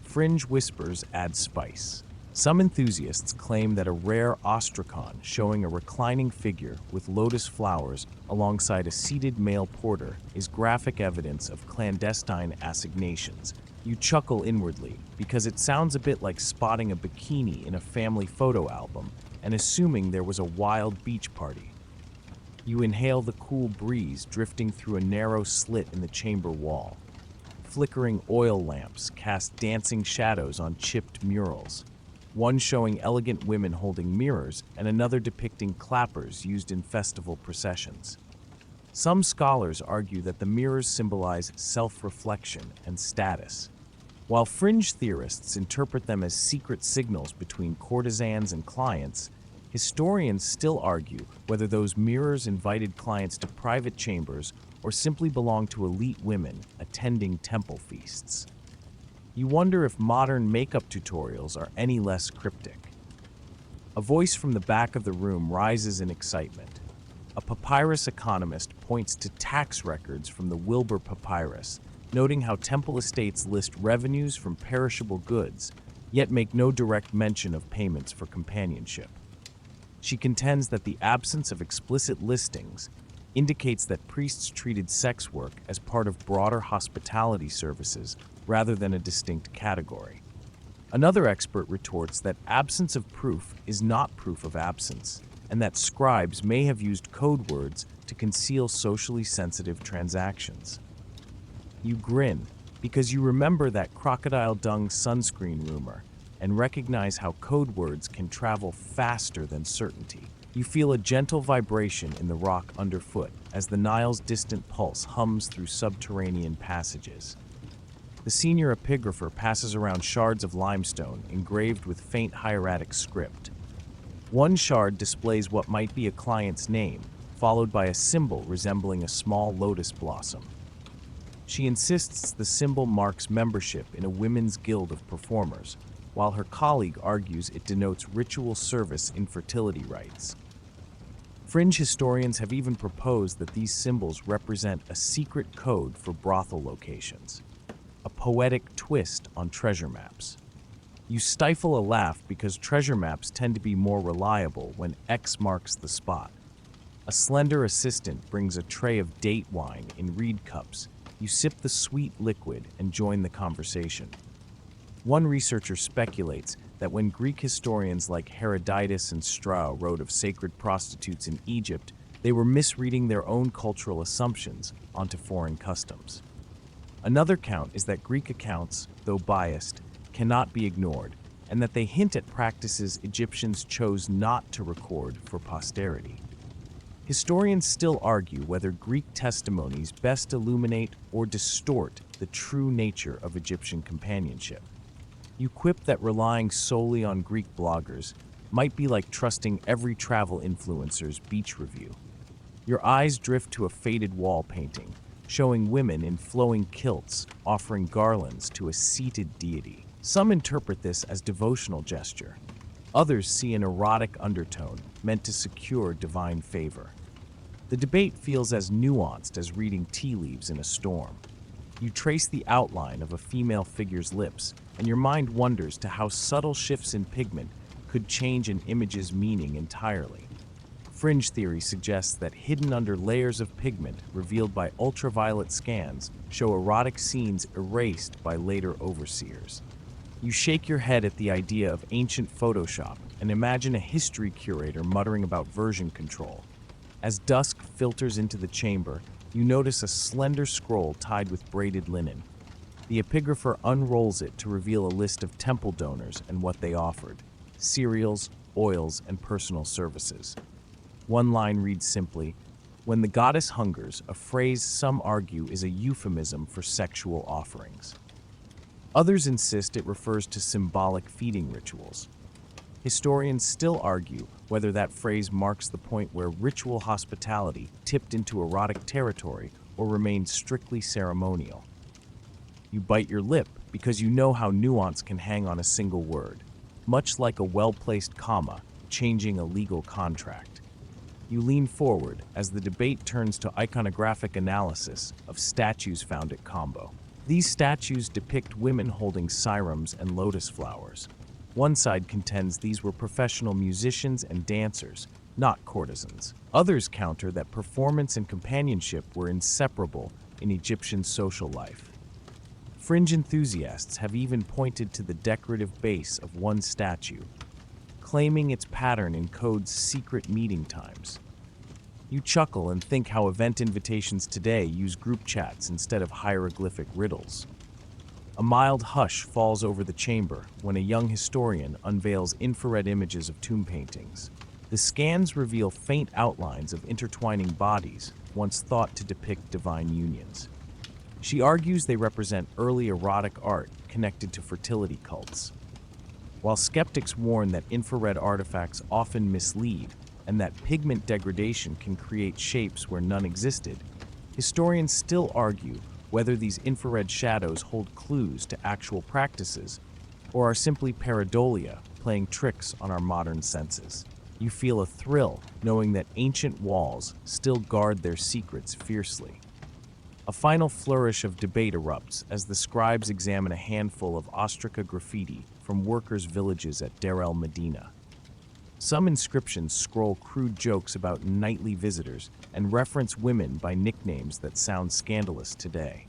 Fringe whispers add spice. Some enthusiasts claim that a rare ostracon showing a reclining figure with lotus flowers alongside a seated male porter is graphic evidence of clandestine assignations. You chuckle inwardly because it sounds a bit like spotting a bikini in a family photo album and assuming there was a wild beach party. You inhale the cool breeze drifting through a narrow slit in the chamber wall. Flickering oil lamps cast dancing shadows on chipped murals, one showing elegant women holding mirrors and another depicting clappers used in festival processions. Some scholars argue that the mirrors symbolize self-reflection and status, while fringe theorists interpret them as secret signals between courtesans and clients. Historians still argue whether those mirrors invited clients to private chambers or simply belonged to elite women attending temple feasts. You wonder if modern makeup tutorials are any less cryptic. A voice from the back of the room rises in excitement. A papyrus economist points to tax records from the Wilbur Papyrus, noting how temple estates list revenues from perishable goods, yet make no direct mention of payments for companionship. She contends that the absence of explicit listings indicates that priests treated sex work as part of broader hospitality services rather than a distinct category. Another expert retorts that absence of proof is not proof of absence, and that scribes may have used code words to conceal socially sensitive transactions. You grin because you remember that crocodile dung sunscreen rumor and recognize how code words can travel faster than certainty. You feel a gentle vibration in the rock underfoot as the Nile's distant pulse hums through subterranean passages. The senior epigrapher passes around shards of limestone engraved with faint hieratic script. One shard displays what might be a client's name, followed by a symbol resembling a small lotus blossom. She insists the symbol marks membership in a women's guild of performers, while her colleague argues it denotes ritual service in fertility rites. Fringe historians have even proposed that these symbols represent a secret code for brothel locations, a poetic twist on treasure maps. You stifle a laugh because treasure maps tend to be more reliable when X marks the spot. A slender assistant brings a tray of date wine in reed cups. You sip the sweet liquid and join the conversation. One researcher speculates that when Greek historians like Herodotus and Strauss wrote of sacred prostitutes in Egypt, they were misreading their own cultural assumptions onto foreign customs. Another count is that Greek accounts, though biased, cannot be ignored, and that they hint at practices Egyptians chose not to record for posterity. Historians still argue whether Greek testimonies best illuminate or distort the true nature of Egyptian companionship. You quip that relying solely on Greek bloggers might be like trusting every travel influencer's beach review. Your eyes drift to a faded wall painting, showing women in flowing kilts offering garlands to a seated deity. Some interpret this as devotional gesture. Others see an erotic undertone meant to secure divine favor. The debate feels as nuanced as reading tea leaves in a storm. You trace the outline of a female figure's lips, and your mind wanders to how subtle shifts in pigment could change an image's meaning entirely. Fringe theory suggests that hidden under layers of pigment revealed by ultraviolet scans show erotic scenes erased by later overseers. You shake your head at the idea of ancient Photoshop and imagine a history curator muttering about version control. As dusk filters into the chamber, you notice a slender scroll tied with braided linen. The epigrapher unrolls it to reveal a list of temple donors and what they offered: cereals, oils, and personal services. One line reads simply, "When the goddess hungers," a phrase some argue is a euphemism for sexual offerings. Others insist it refers to symbolic feeding rituals. Historians still argue whether that phrase marks the point where ritual hospitality tipped into erotic territory or remained strictly ceremonial. You bite your lip because you know how nuance can hang on a single word, much like a well-placed comma changing a legal contract. You lean forward as the debate turns to iconographic analysis of statues found at Kambo. These statues depict women holding sirens and lotus flowers. One side contends these were professional musicians and dancers, not courtesans. Others counter that performance and companionship were inseparable in Egyptian social life. Fringe enthusiasts have even pointed to the decorative base of one statue, claiming its pattern encodes secret meeting times. You chuckle and think how event invitations today use group chats instead of hieroglyphic riddles. A mild hush falls over the chamber when a young historian unveils infrared images of tomb paintings. The scans reveal faint outlines of intertwining bodies, once thought to depict divine unions. She argues they represent early erotic art connected to fertility cults. While skeptics warn that infrared artifacts often mislead and that pigment degradation can create shapes where none existed, historians still argue whether these infrared shadows hold clues to actual practices or are simply pareidolia playing tricks on our modern senses. You feel a thrill knowing that ancient walls still guard their secrets fiercely. A final flourish of debate erupts as the scribes examine a handful of ostraca graffiti from workers' villages at Deir el-Medina. Some inscriptions scroll crude jokes about nightly visitors and reference women by nicknames that sound scandalous today.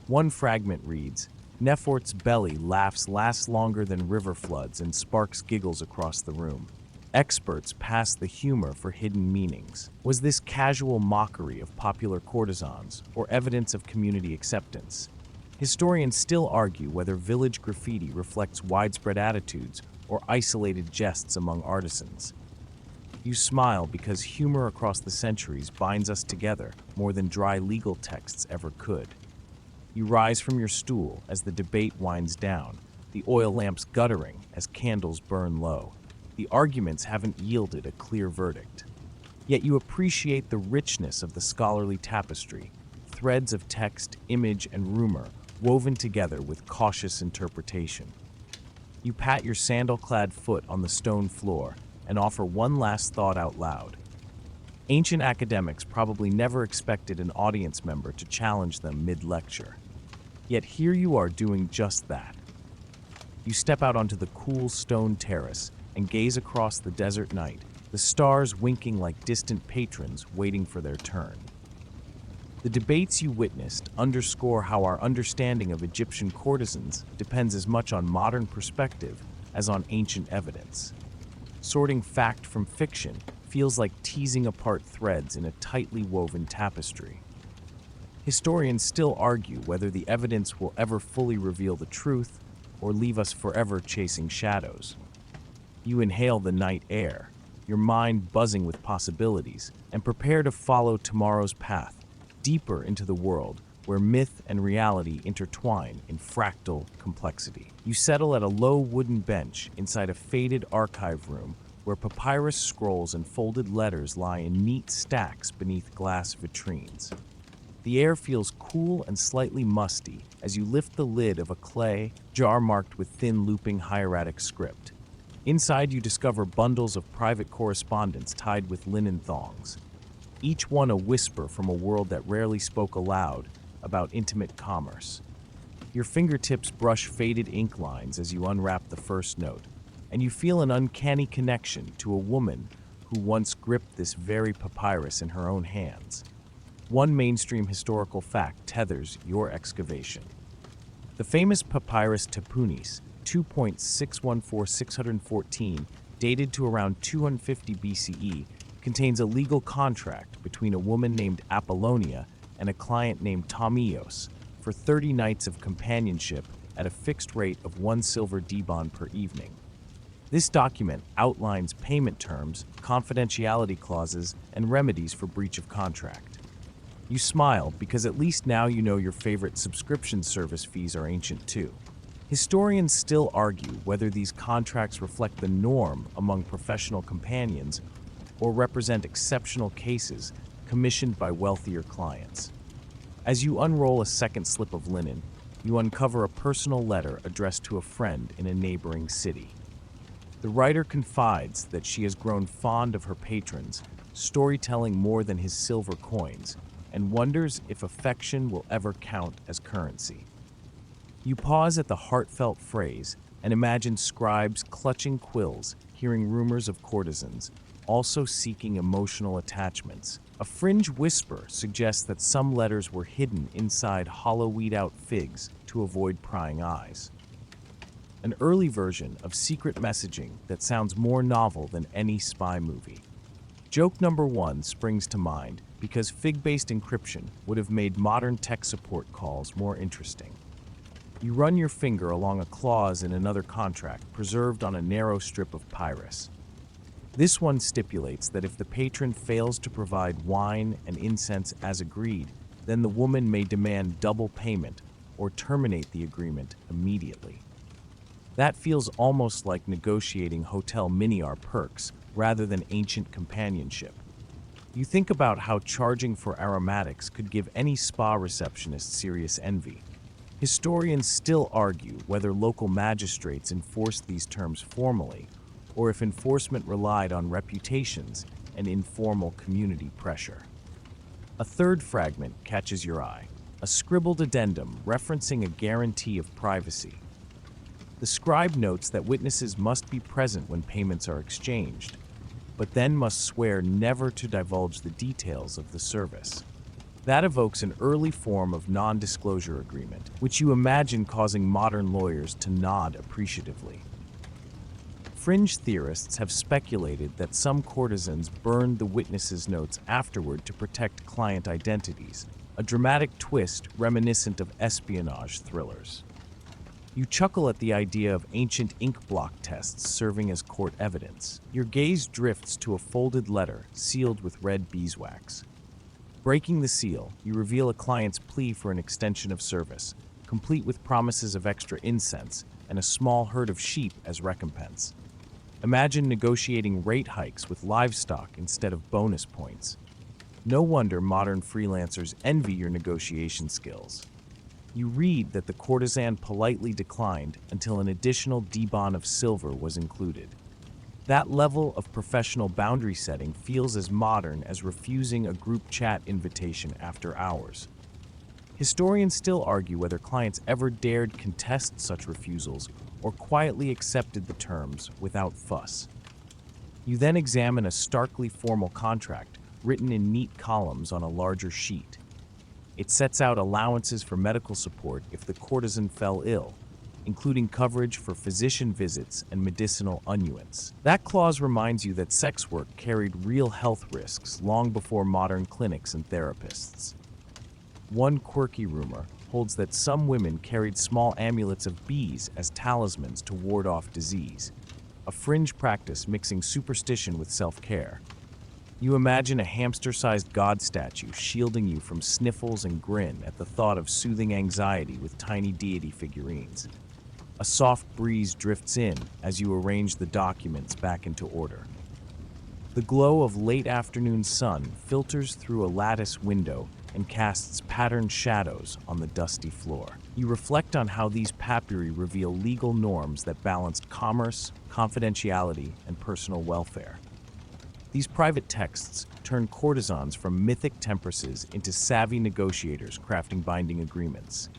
One fragment reads, "Nefort's belly laughs lasts longer than river floods and sparks giggles across the room. Experts pass the humor for hidden meanings." Was this casual mockery of popular courtesans or evidence of community acceptance? Historians still argue whether village graffiti reflects widespread attitudes or isolated jests among artisans. You smile because humor across the centuries binds us together more than dry legal texts ever could. You rise from your stool as the debate winds down, the oil lamps guttering as candles burn low. The arguments haven't yielded a clear verdict. Yet you appreciate the richness of the scholarly tapestry, threads of text, image, and rumor woven together with cautious interpretation. You pat your sandal-clad foot on the stone floor and offer one last thought out loud. Ancient academics probably never expected an audience member to challenge them mid-lecture. Yet here you are doing just that. You step out onto the cool stone terrace and gaze across the desert night, the stars winking like distant patrons waiting for their turn. The debates you witnessed underscore how our understanding of Egyptian courtesans depends as much on modern perspective as on ancient evidence. Sorting fact from fiction feels like teasing apart threads in a tightly woven tapestry. Historians still argue whether the evidence will ever fully reveal the truth or leave us forever chasing shadows. You inhale the night air, your mind buzzing with possibilities, and prepare to follow tomorrow's path, deeper into the world where myth and reality intertwine in fractal complexity. You settle at a low wooden bench inside a faded archive room where papyrus scrolls and folded letters lie in neat stacks beneath glass vitrines. The air feels cool and slightly musty as you lift the lid of a clay jar marked with thin looping hieratic script. Inside, you discover bundles of private correspondence tied with linen thongs, each one a whisper from a world that rarely spoke aloud about intimate commerce. Your fingertips brush faded ink lines as you unwrap the first note, and you feel an uncanny connection to a woman who once gripped this very papyrus in her own hands. One mainstream historical fact tethers your excavation. The famous papyrus Tepunis, 2.614614, dated to around 250 BCE, contains a legal contract between a woman named Apollonia and a client named Tomios for 30 nights of companionship at a fixed rate of 1 silver dibon per evening. This document outlines payment terms, confidentiality clauses, and remedies for breach of contract. You smile because at least now you know your favorite subscription service fees are ancient too. Historians still argue whether these contracts reflect the norm among professional companions or represent exceptional cases commissioned by wealthier clients. As you unroll a second slip of linen, you uncover a personal letter addressed to a friend in a neighboring city. The writer confides that she has grown fond of her patrons, storytelling more than his silver coins, and wonders if affection will ever count as currency. You pause at the heartfelt phrase and imagine scribes clutching quills, hearing rumors of courtesans, also seeking emotional attachments. A fringe whisper suggests that some letters were hidden inside hollow weed-out figs to avoid prying eyes. An early version of secret messaging that sounds more novel than any spy movie. Joke number 1 springs to mind because fig-based encryption would have made modern tech support calls more interesting. You run your finger along a clause in another contract preserved on a narrow strip of papyrus. This one stipulates that if the patron fails to provide wine and incense as agreed, then the woman may demand double payment or terminate the agreement immediately. That feels almost like negotiating hotel miniar perks rather than ancient companionship. You think about how charging for aromatics could give any spa receptionist serious envy. Historians still argue whether local magistrates enforced these terms formally, or if enforcement relied on reputations and informal community pressure. A third fragment catches your eye, a scribbled addendum referencing a guarantee of privacy. The scribe notes that witnesses must be present when payments are exchanged, but then must swear never to divulge the details of the service. That evokes an early form of non-disclosure agreement, which you imagine causing modern lawyers to nod appreciatively. Fringe theorists have speculated that some courtesans burned the witnesses' notes afterward to protect client identities, a dramatic twist reminiscent of espionage thrillers. You chuckle at the idea of ancient ink block tests serving as court evidence. Your gaze drifts to a folded letter sealed with red beeswax. Breaking the seal, you reveal a client's plea for an extension of service, complete with promises of extra incense and a small herd of sheep as recompense. Imagine negotiating rate hikes with livestock instead of bonus points. No wonder modern freelancers envy your negotiation skills. You read that the courtesan politely declined until an additional debon of silver was included. That level of professional boundary setting feels as modern as refusing a group chat invitation after hours. Historians still argue whether clients ever dared contest such refusals or quietly accepted the terms without fuss. You then examine a starkly formal contract written in neat columns on a larger sheet. It sets out allowances for medical support if the courtesan fell ill, including coverage for physician visits and medicinal unguents. That clause reminds you that sex work carried real health risks long before modern clinics and therapists. One quirky rumor holds that some women carried small amulets of bees as talismans to ward off disease, a fringe practice mixing superstition with self-care. You imagine a hamster-sized god statue shielding you from sniffles and grin at the thought of soothing anxiety with tiny deity figurines. A soft breeze drifts in as you arrange the documents back into order. The glow of late afternoon sun filters through a lattice window and casts patterned shadows on the dusty floor. You reflect on how these papyri reveal legal norms that balanced commerce, confidentiality, and personal welfare. These private texts turn courtesans from mythic temptresses into savvy negotiators crafting binding agreements.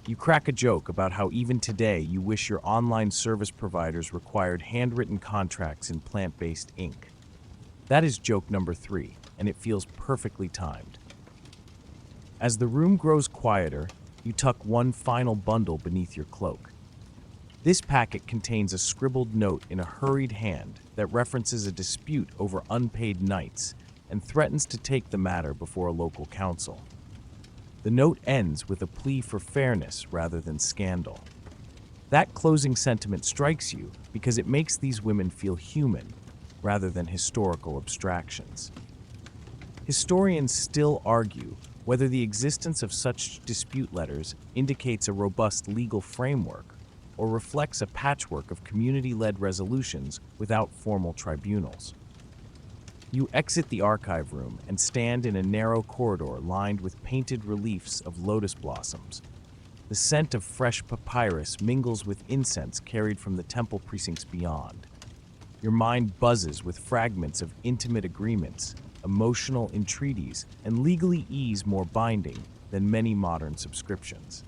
You crack a joke about how even today you wish your online service providers required handwritten contracts in plant-based ink. That is joke number 3, and it feels perfectly timed. As the room grows quieter, you tuck one final bundle beneath your cloak. This packet contains a scribbled note in a hurried hand that references a dispute over unpaid nights and threatens to take the matter before a local council. The note ends with a plea for fairness rather than scandal. That closing sentiment strikes you because it makes these women feel human rather than historical abstractions. Historians still argue whether the existence of such dispute letters indicates a robust legal framework or reflects a patchwork of community-led resolutions without formal tribunals. You exit the archive room and stand in a narrow corridor lined with painted reliefs of lotus blossoms. The scent of fresh papyrus mingles with incense carried from the temple precincts beyond. Your mind buzzes with fragments of intimate agreements, emotional entreaties, and legalese more binding than many modern subscriptions.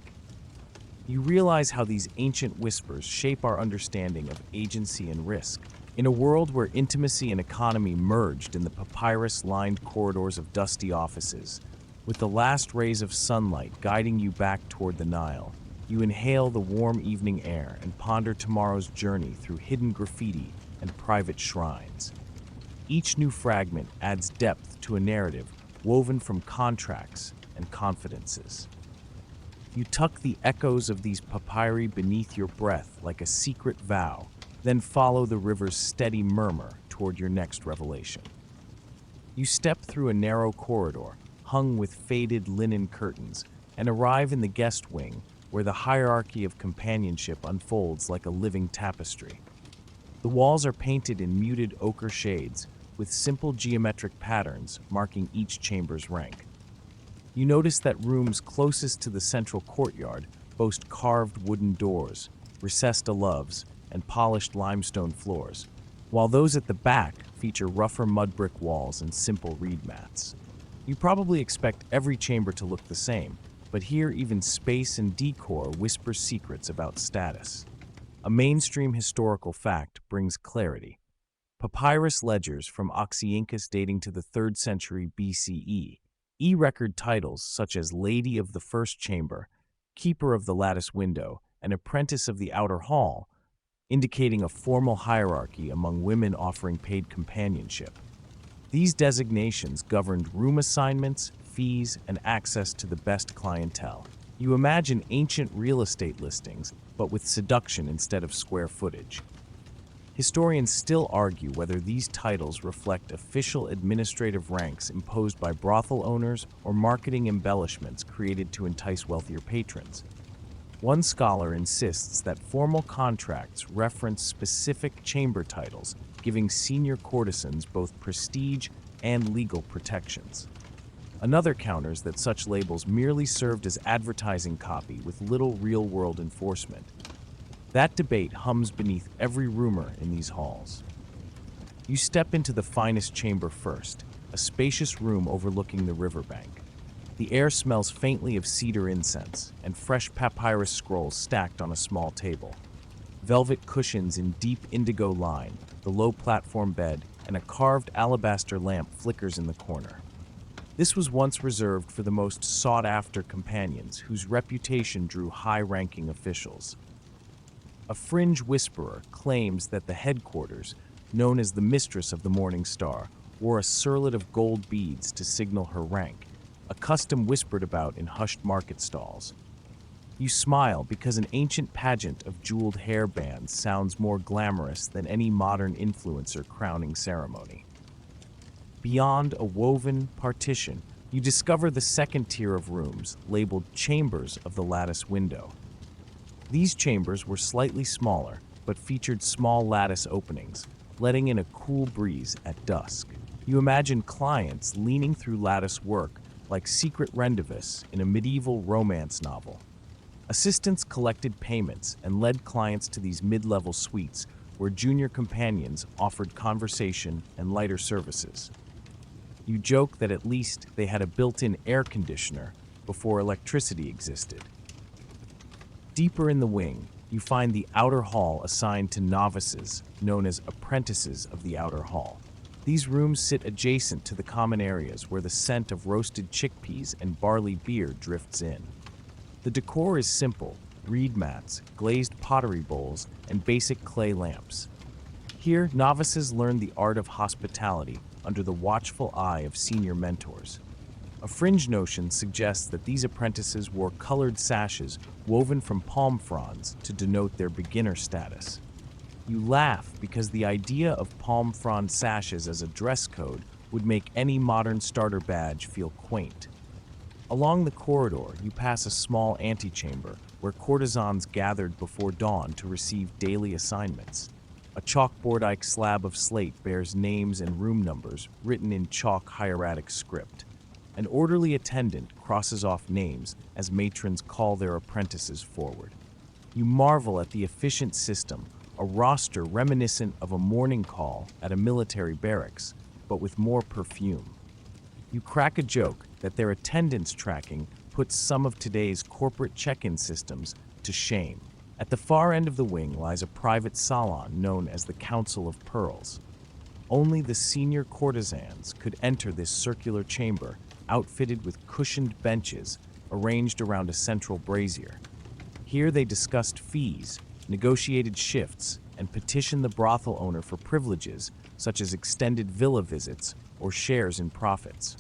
You realize how these ancient whispers shape our understanding of agency and risk. In a world where intimacy and economy merged in the papyrus-lined corridors of dusty offices, with the last rays of sunlight guiding you back toward the Nile, you inhale the warm evening air and ponder tomorrow's journey through hidden graffiti and private shrines. Each new fragment adds depth to a narrative woven from contracts and confidences. You tuck the echoes of these papyri beneath your breath like a secret vow, then follow the river's steady murmur toward your next revelation. You step through a narrow corridor hung with faded linen curtains and arrive in the guest wing where the hierarchy of companionship unfolds like a living tapestry. The walls are painted in muted ochre shades, with simple geometric patterns marking each chamber's rank. You notice that rooms closest to the central courtyard boast carved wooden doors, recessed aloves, and polished limestone floors, while those at the back feature rougher mud brick walls and simple reed mats. You probably expect every chamber to look the same, but here even space and decor whisper secrets about status. A mainstream historical fact brings clarity. Papyrus ledgers from Oxyrhynchus dating to the 3rd century BCE, record titles such as Lady of the First Chamber, Keeper of the Lattice Window, and Apprentice of the Outer Hall, indicating a formal hierarchy among women offering paid companionship. These designations governed room assignments, fees, and access to the best clientele. You imagine ancient real estate listings, but with seduction instead of square footage. Historians still argue whether these titles reflect official administrative ranks imposed by brothel owners or marketing embellishments created to entice wealthier patrons. One scholar insists that formal contracts reference specific chamber titles, giving senior courtesans both prestige and legal protections. Another counters that such labels merely served as advertising copy with little real-world enforcement. That debate hums beneath every rumor in these halls. You step into the finest chamber first, a spacious room overlooking the riverbank. The air smells faintly of cedar incense and fresh papyrus scrolls stacked on a small table. Velvet cushions in deep indigo line, the low platform bed, and a carved alabaster lamp flickers in the corner. This was once reserved for the most sought-after companions whose reputation drew high-ranking officials. A fringe whisperer claims that the headquarters, known as the Mistress of the Morning Star, wore a circlet of gold beads to signal her rank, a custom whispered about in hushed market stalls. You smile because an ancient pageant of jeweled hair bands sounds more glamorous than any modern influencer crowning ceremony. Beyond a woven partition, you discover the second tier of rooms, labeled Chambers of the Lattice Window. These chambers were slightly smaller, but featured small lattice openings, letting in a cool breeze at dusk. You imagine clients leaning through lattice work like secret rendezvous in a medieval romance novel. Assistants collected payments and led clients to these mid-level suites where junior companions offered conversation and lighter services. You joke that at least they had a built-in air conditioner before electricity existed. Deeper in the wing, you find the outer hall assigned to novices, known as apprentices of the outer hall. These rooms sit adjacent to the common areas where the scent of roasted chickpeas and barley beer drifts in. The decor is simple: reed mats, glazed pottery bowls, and basic clay lamps. Here, novices learn the art of hospitality under the watchful eye of senior mentors. A fringe notion suggests that these apprentices wore colored sashes woven from palm fronds to denote their beginner status. You laugh because the idea of palm frond sashes as a dress code would make any modern starter badge feel quaint. Along the corridor, you pass a small antechamber where courtesans gathered before dawn to receive daily assignments. A chalkboard-like slab of slate bears names and room numbers written in chalk hieratic script. An orderly attendant crosses off names as matrons call their apprentices forward. You marvel at the efficient system, a roster reminiscent of a morning call at a military barracks, but with more perfume. You crack a joke that their attendance tracking puts some of today's corporate check-in systems to shame. At the far end of the wing lies a private salon known as the Council of Pearls. Only the senior courtesans could enter this circular chamber, outfitted with cushioned benches arranged around a central brazier. Here they discussed fees, negotiated shifts, and petitioned the brothel owner for privileges such as extended villa visits or shares in profits.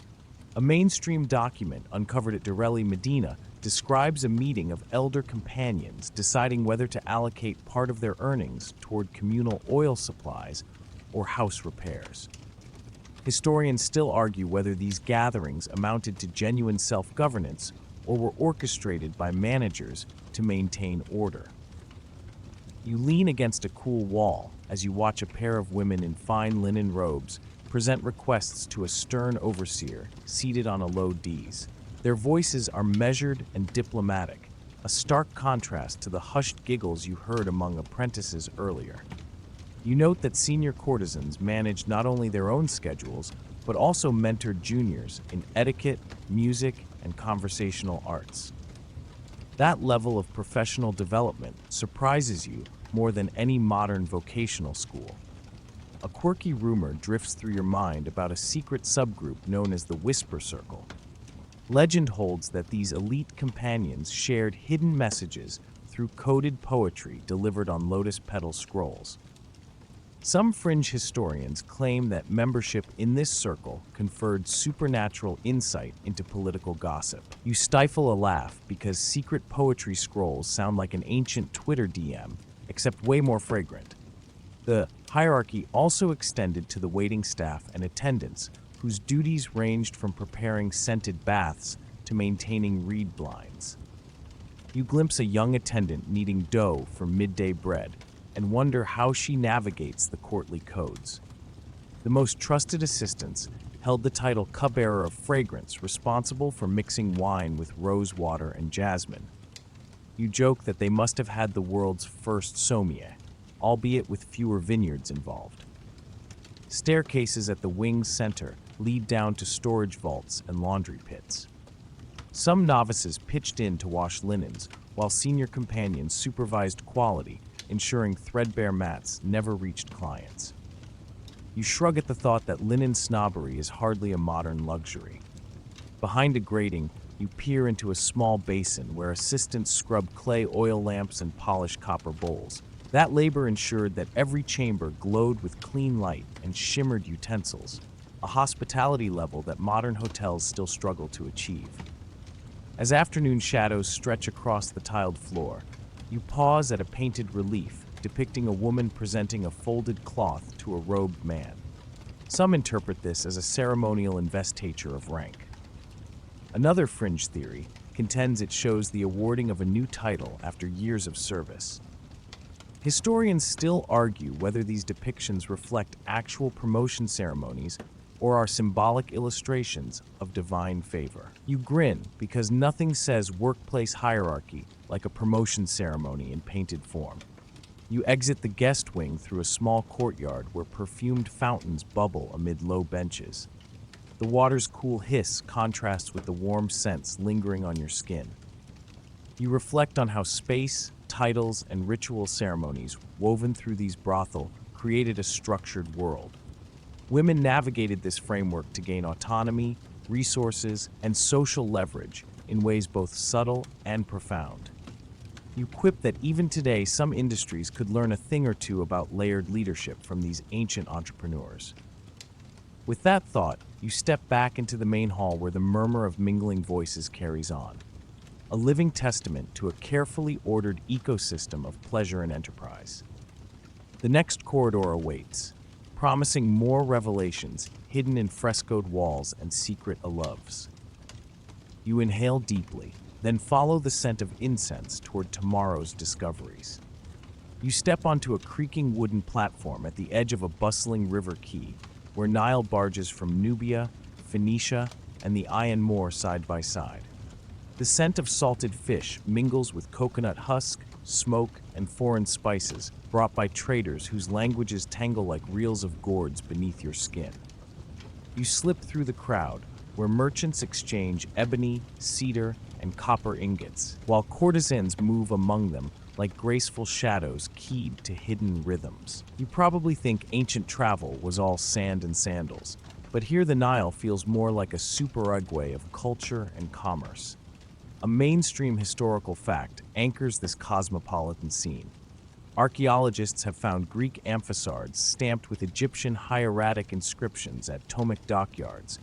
A mainstream document uncovered at Durrelli, Medina, describes a meeting of elder companions deciding whether to allocate part of their earnings toward communal oil supplies or house repairs. Historians still argue whether these gatherings amounted to genuine self-governance or were orchestrated by managers to maintain order. You lean against a cool wall as you watch a pair of women in fine linen robes present requests to a stern overseer seated on a low dais. Their voices are measured and diplomatic, a stark contrast to the hushed giggles you heard among apprentices earlier. You note that senior courtesans manage not only their own schedules, but also mentor juniors in etiquette, music, and conversational arts. That level of professional development surprises you more than any modern vocational school. A quirky rumor drifts through your mind about a secret subgroup known as the Whisper Circle. Legend holds that these elite companions shared hidden messages through coded poetry delivered on lotus petal scrolls. Some fringe historians claim that membership in this circle conferred supernatural insight into political gossip. You stifle a laugh because secret poetry scrolls sound like an ancient Twitter DM, except way more fragrant. The hierarchy also extended to the waiting staff and attendants, whose duties ranged from preparing scented baths to maintaining reed blinds. You glimpse a young attendant kneading dough for midday bread and wonder how she navigates the courtly codes. The most trusted assistants held the title cupbearer of fragrance, responsible for mixing wine with rose water and jasmine. You joke that they must have had the world's first sommelier, albeit with fewer vineyards involved. Staircases at the wing's center lead down to storage vaults and laundry pits. Some novices pitched in to wash linens, while senior companions supervised quality, ensuring threadbare mats never reached clients. You shrug at the thought that linen snobbery is hardly a modern luxury. Behind a grating, you peer into a small basin where assistants scrub clay oil lamps and polish copper bowls. That labor ensured that every chamber glowed with clean light and shimmered utensils, a hospitality level that modern hotels still struggle to achieve. As afternoon shadows stretch across the tiled floor, you pause at a painted relief depicting a woman presenting a folded cloth to a robed man. Some interpret this as a ceremonial investiture of rank. Another fringe theory contends it shows the awarding of a new title after years of service. Historians still argue whether these depictions reflect actual promotion ceremonies or are symbolic illustrations of divine favor. You grin because nothing says workplace hierarchy like a promotion ceremony in painted form. You exit the guest wing through a small courtyard where perfumed fountains bubble amid low benches. The water's cool hiss contrasts with the warm scents lingering on your skin. You reflect on how space, titles, and ritual ceremonies woven through these brothels created a structured world. Women navigated this framework to gain autonomy, resources, and social leverage in ways both subtle and profound. You quip that even today some industries could learn a thing or two about layered leadership from these ancient entrepreneurs. With that thought, you step back into the main hall where the murmur of mingling voices carries on, a living testament to a carefully ordered ecosystem of pleasure and enterprise. The next corridor awaits, promising more revelations hidden in frescoed walls and secret aloves. You inhale deeply, then follow the scent of incense toward tomorrow's discoveries. You step onto a creaking wooden platform at the edge of a bustling river quay, where Nile barges from Nubia, Phoenicia, and the Iron moor side by side. The scent of salted fish mingles with coconut husk, smoke, and foreign spices brought by traders whose languages tangle like reels of gourds beneath your skin. You slip through the crowd, where merchants exchange ebony, cedar, and copper ingots, while courtesans move among them like graceful shadows keyed to hidden rhythms. You probably think ancient travel was all sand and sandals, but here the Nile feels more like a superhighway of culture and commerce. A mainstream historical fact anchors this cosmopolitan scene. Archaeologists have found Greek amphictyons stamped with Egyptian hieratic inscriptions at Tomic dockyards,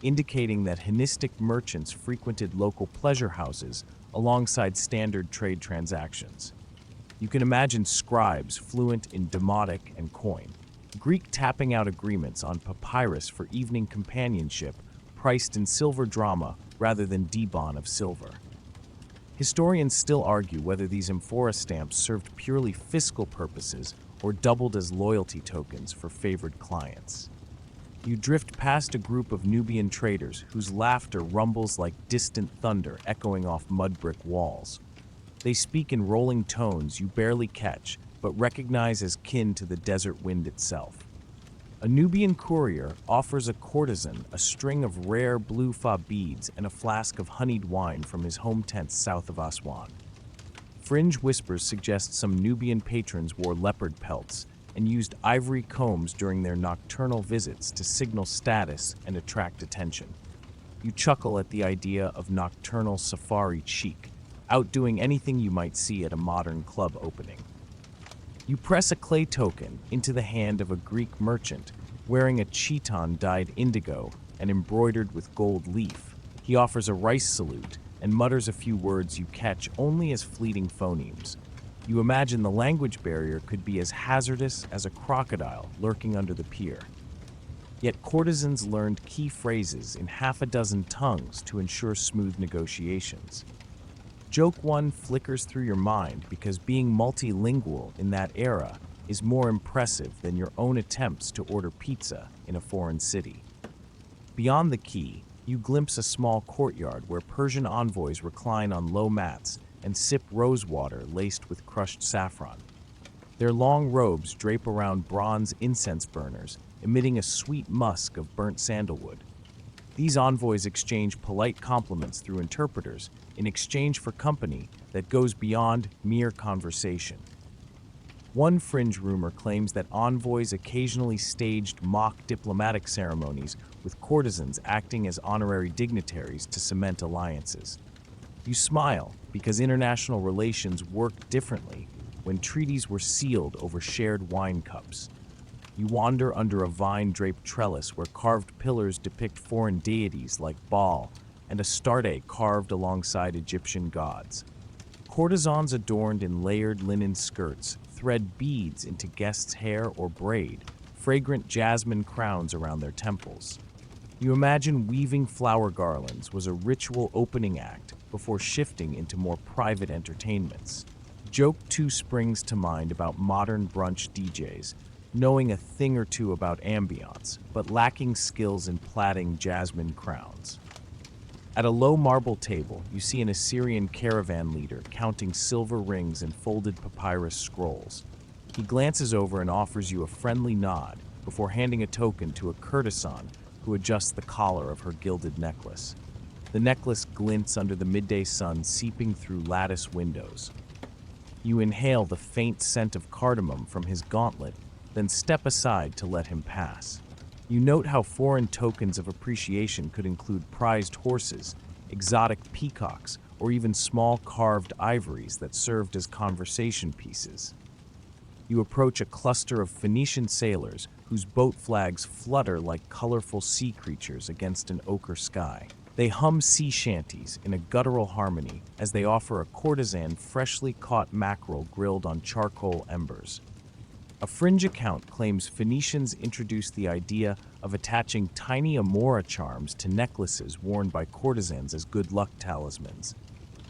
indicating that Hellenistic merchants frequented local pleasure houses alongside standard trade transactions. You can imagine scribes fluent in demotic and coin, Greek tapping out agreements on papyrus for evening companionship priced in silver drama rather than dibon of silver. Historians still argue whether these amphora stamps served purely fiscal purposes or doubled as loyalty tokens for favored clients. You drift past a group of Nubian traders whose laughter rumbles like distant thunder echoing off mud brick walls. They speak in rolling tones you barely catch, but recognize as kin to the desert wind itself. A Nubian courier offers a courtesan a string of rare blue fa beads and a flask of honeyed wine from his home tent south of Aswan. Fringe whispers suggest some Nubian patrons wore leopard pelts and used ivory combs during their nocturnal visits to signal status and attract attention. You chuckle at the idea of nocturnal safari chic, outdoing anything you might see at a modern club opening. You press a clay token into the hand of a Greek merchant wearing a chiton dyed indigo and embroidered with gold leaf. He offers a rice salute and mutters a few words you catch only as fleeting phonemes. You imagine the language barrier could be as hazardous as a crocodile lurking under the pier. Yet courtesans learned key phrases in half a dozen tongues to ensure smooth negotiations. Joke 1 flickers through your mind because being multilingual in that era is more impressive than your own attempts to order pizza in a foreign city. Beyond the quay, you glimpse a small courtyard where Persian envoys recline on low mats and sip rose water laced with crushed saffron. Their long robes drape around bronze incense burners, emitting a sweet musk of burnt sandalwood. These envoys exchange polite compliments through interpreters in exchange for company that goes beyond mere conversation. One fringe rumor claims that envoys occasionally staged mock diplomatic ceremonies with courtesans acting as honorary dignitaries to cement alliances. You smile because international relations worked differently when treaties were sealed over shared wine cups. You wander under a vine-draped trellis where carved pillars depict foreign deities like Baal and Astarte carved alongside Egyptian gods. Courtesans adorned in layered linen skirts thread beads into guests' hair or braid fragrant jasmine crowns around their temples. You imagine weaving flower garlands was a ritual opening act before shifting into more private entertainments. Joke 2 springs to mind about modern brunch DJs, knowing a thing or two about ambience, but lacking skills in plaiting jasmine crowns. At a low marble table, you see an Assyrian caravan leader counting silver rings and folded papyrus scrolls. He glances over and offers you a friendly nod before handing a token to a courtesan who adjusts the collar of her gilded necklace. The necklace glints under the midday sun seeping through lattice windows. You inhale the faint scent of cardamom from his gauntlet, then step aside to let him pass. You note how foreign tokens of appreciation could include prized horses, exotic peacocks, or even small carved ivories that served as conversation pieces. You approach a cluster of Phoenician sailors whose boat flags flutter like colorful sea creatures against an ochre sky. They hum sea shanties in a guttural harmony as they offer a courtesan freshly caught mackerel grilled on charcoal embers. A fringe account claims Phoenicians introduced the idea of attaching tiny amora charms to necklaces worn by courtesans as good luck talismans.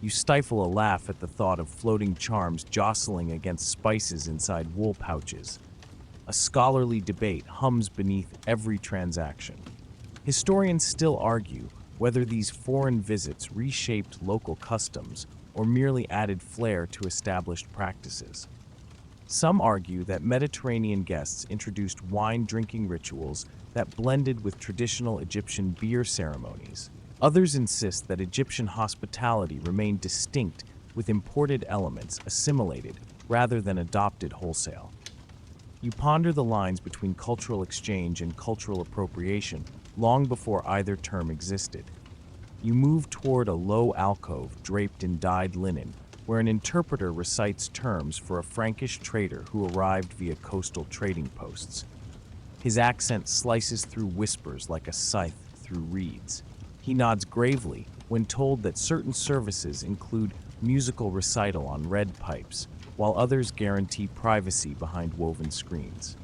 You stifle a laugh at the thought of floating charms jostling against spices inside wool pouches. A scholarly debate hums beneath every transaction. Historians still argue whether these foreign visits reshaped local customs or merely added flair to established practices. Some argue that Mediterranean guests introduced wine-drinking rituals that blended with traditional Egyptian beer ceremonies. Others insist that Egyptian hospitality remained distinct with imported elements assimilated rather than adopted wholesale. You ponder the lines between cultural exchange and cultural appropriation long before either term existed. You move toward a low alcove draped in dyed linen, where an interpreter recites terms for a Frankish trader who arrived via coastal trading posts. His accent slices through whispers like a scythe through reeds. He nods gravely when told that certain services include musical recital on red pipes, while others guarantee privacy behind woven screens.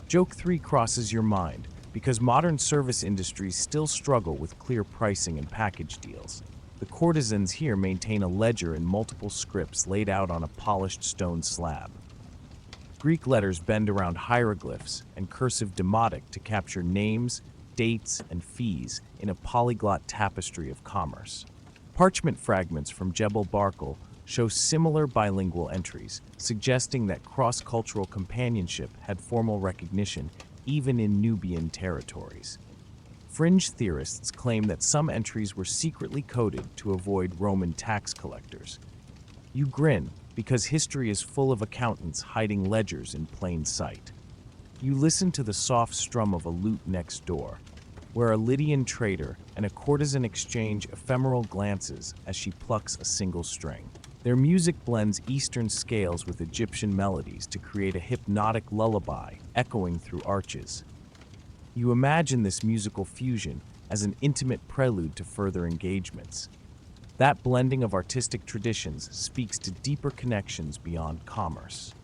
Joke 3 crosses your mind because modern service industries still struggle with clear pricing and package deals. The courtesans here maintain a ledger in multiple scripts laid out on a polished stone slab. Greek letters bend around hieroglyphs and cursive demotic to capture names, dates, and fees in a polyglot tapestry of commerce. Parchment fragments from Jebel Barkal show similar bilingual entries, suggesting that cross-cultural companionship had formal recognition even in Nubian territories. Fringe theorists claim that some entries were secretly coded to avoid Roman tax collectors. You grin, because history is full of accountants hiding ledgers in plain sight. You listen to the soft strum of a lute next door, where a Lydian trader and a courtesan exchange ephemeral glances as she plucks a single string. Their music blends Eastern scales with Egyptian melodies to create a hypnotic lullaby echoing through arches. You imagine this musical fusion as an intimate prelude to further engagements. That blending of artistic traditions speaks to deeper connections beyond commerce.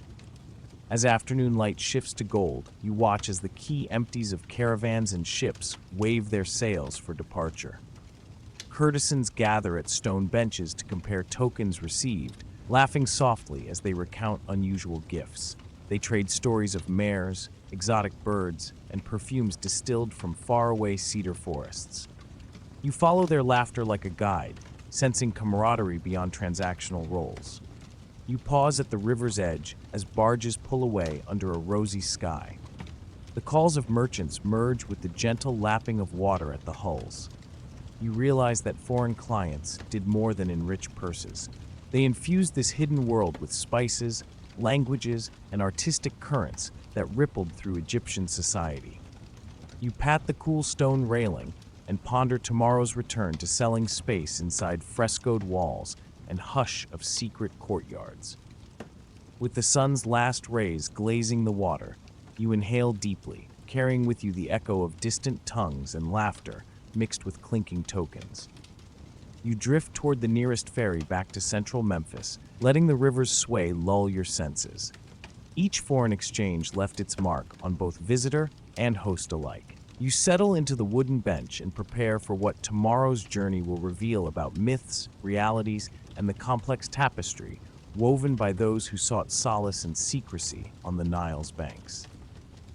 As afternoon light shifts to gold, you watch as the quay empties of caravans and ships wave their sails for departure. Courtesans gather at stone benches to compare tokens received, laughing softly as they recount unusual gifts. They trade stories of mares, exotic birds, and perfumes distilled from faraway cedar forests. You follow their laughter like a guide, sensing camaraderie beyond transactional roles. You pause at the river's edge as barges pull away under a rosy sky. The calls of merchants merge with the gentle lapping of water at the hulls. You realize that foreign clients did more than enrich purses. They infused this hidden world with spices, languages, and artistic currents that rippled through Egyptian society. You pat the cool stone railing and ponder tomorrow's return to selling space inside frescoed walls and hush of secret courtyards. With the sun's last rays glazing the water, you inhale deeply, carrying with you the echo of distant tongues and laughter mixed with clinking tokens. You drift toward the nearest ferry back to central Memphis, letting the river's sway lull your senses. Each foreign exchange left its mark on both visitor and host alike. You settle into the wooden bench and prepare for what tomorrow's journey will reveal about myths, realities, and the complex tapestry woven by those who sought solace and secrecy on the Nile's banks.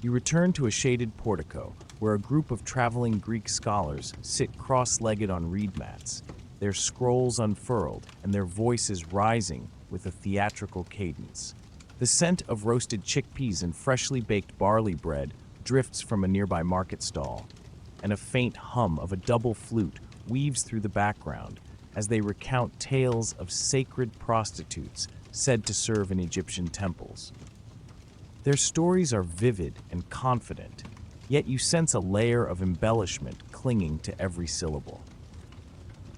You return to a shaded portico, where a group of traveling Greek scholars sit cross-legged on reed mats, their scrolls unfurled and their voices rising with a theatrical cadence. The scent of roasted chickpeas and freshly baked barley bread drifts from a nearby market stall, and a faint hum of a double flute weaves through the background as they recount tales of sacred prostitutes said to serve in Egyptian temples. Their stories are vivid and confident, yet you sense a layer of embellishment clinging to every syllable.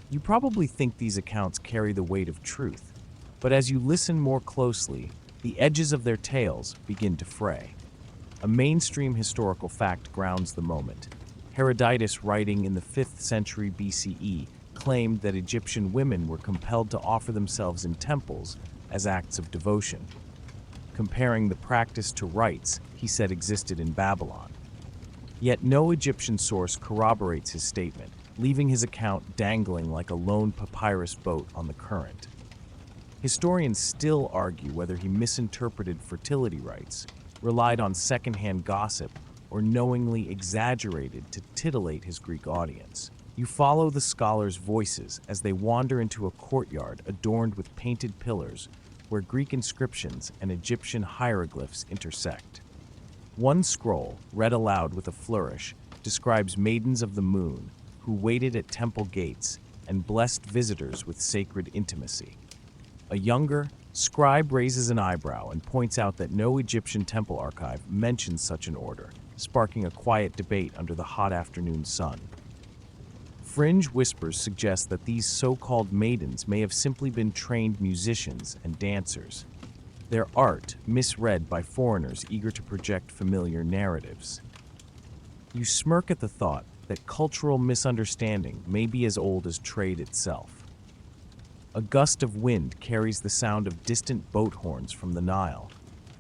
You probably think these accounts carry the weight of truth, but as you listen more closely, the edges of their tales begin to fray. A mainstream historical fact grounds the moment. Herodotus, writing in the 5th century BCE, claimed that Egyptian women were compelled to offer themselves in temples as acts of devotion. Comparing the practice to rites he said existed in Babylon. Yet no Egyptian source corroborates his statement, leaving his account dangling like a lone papyrus boat on the current. Historians still argue whether he misinterpreted fertility rites, relied on secondhand gossip, or knowingly exaggerated to titillate his Greek audience. You follow the scholars' voices as they wander into a courtyard adorned with painted pillars where Greek inscriptions and Egyptian hieroglyphs intersect. One scroll, read aloud with a flourish, describes maidens of the moon who waited at temple gates and blessed visitors with sacred intimacy. A younger scribe raises an eyebrow and points out that no Egyptian temple archive mentions such an order, sparking a quiet debate under the hot afternoon sun. Fringe whispers suggest that these so-called maidens may have simply been trained musicians and dancers, their art misread by foreigners eager to project familiar narratives. You smirk at the thought that cultural misunderstanding may be as old as trade itself. A gust of wind carries the sound of distant boat horns from the Nile,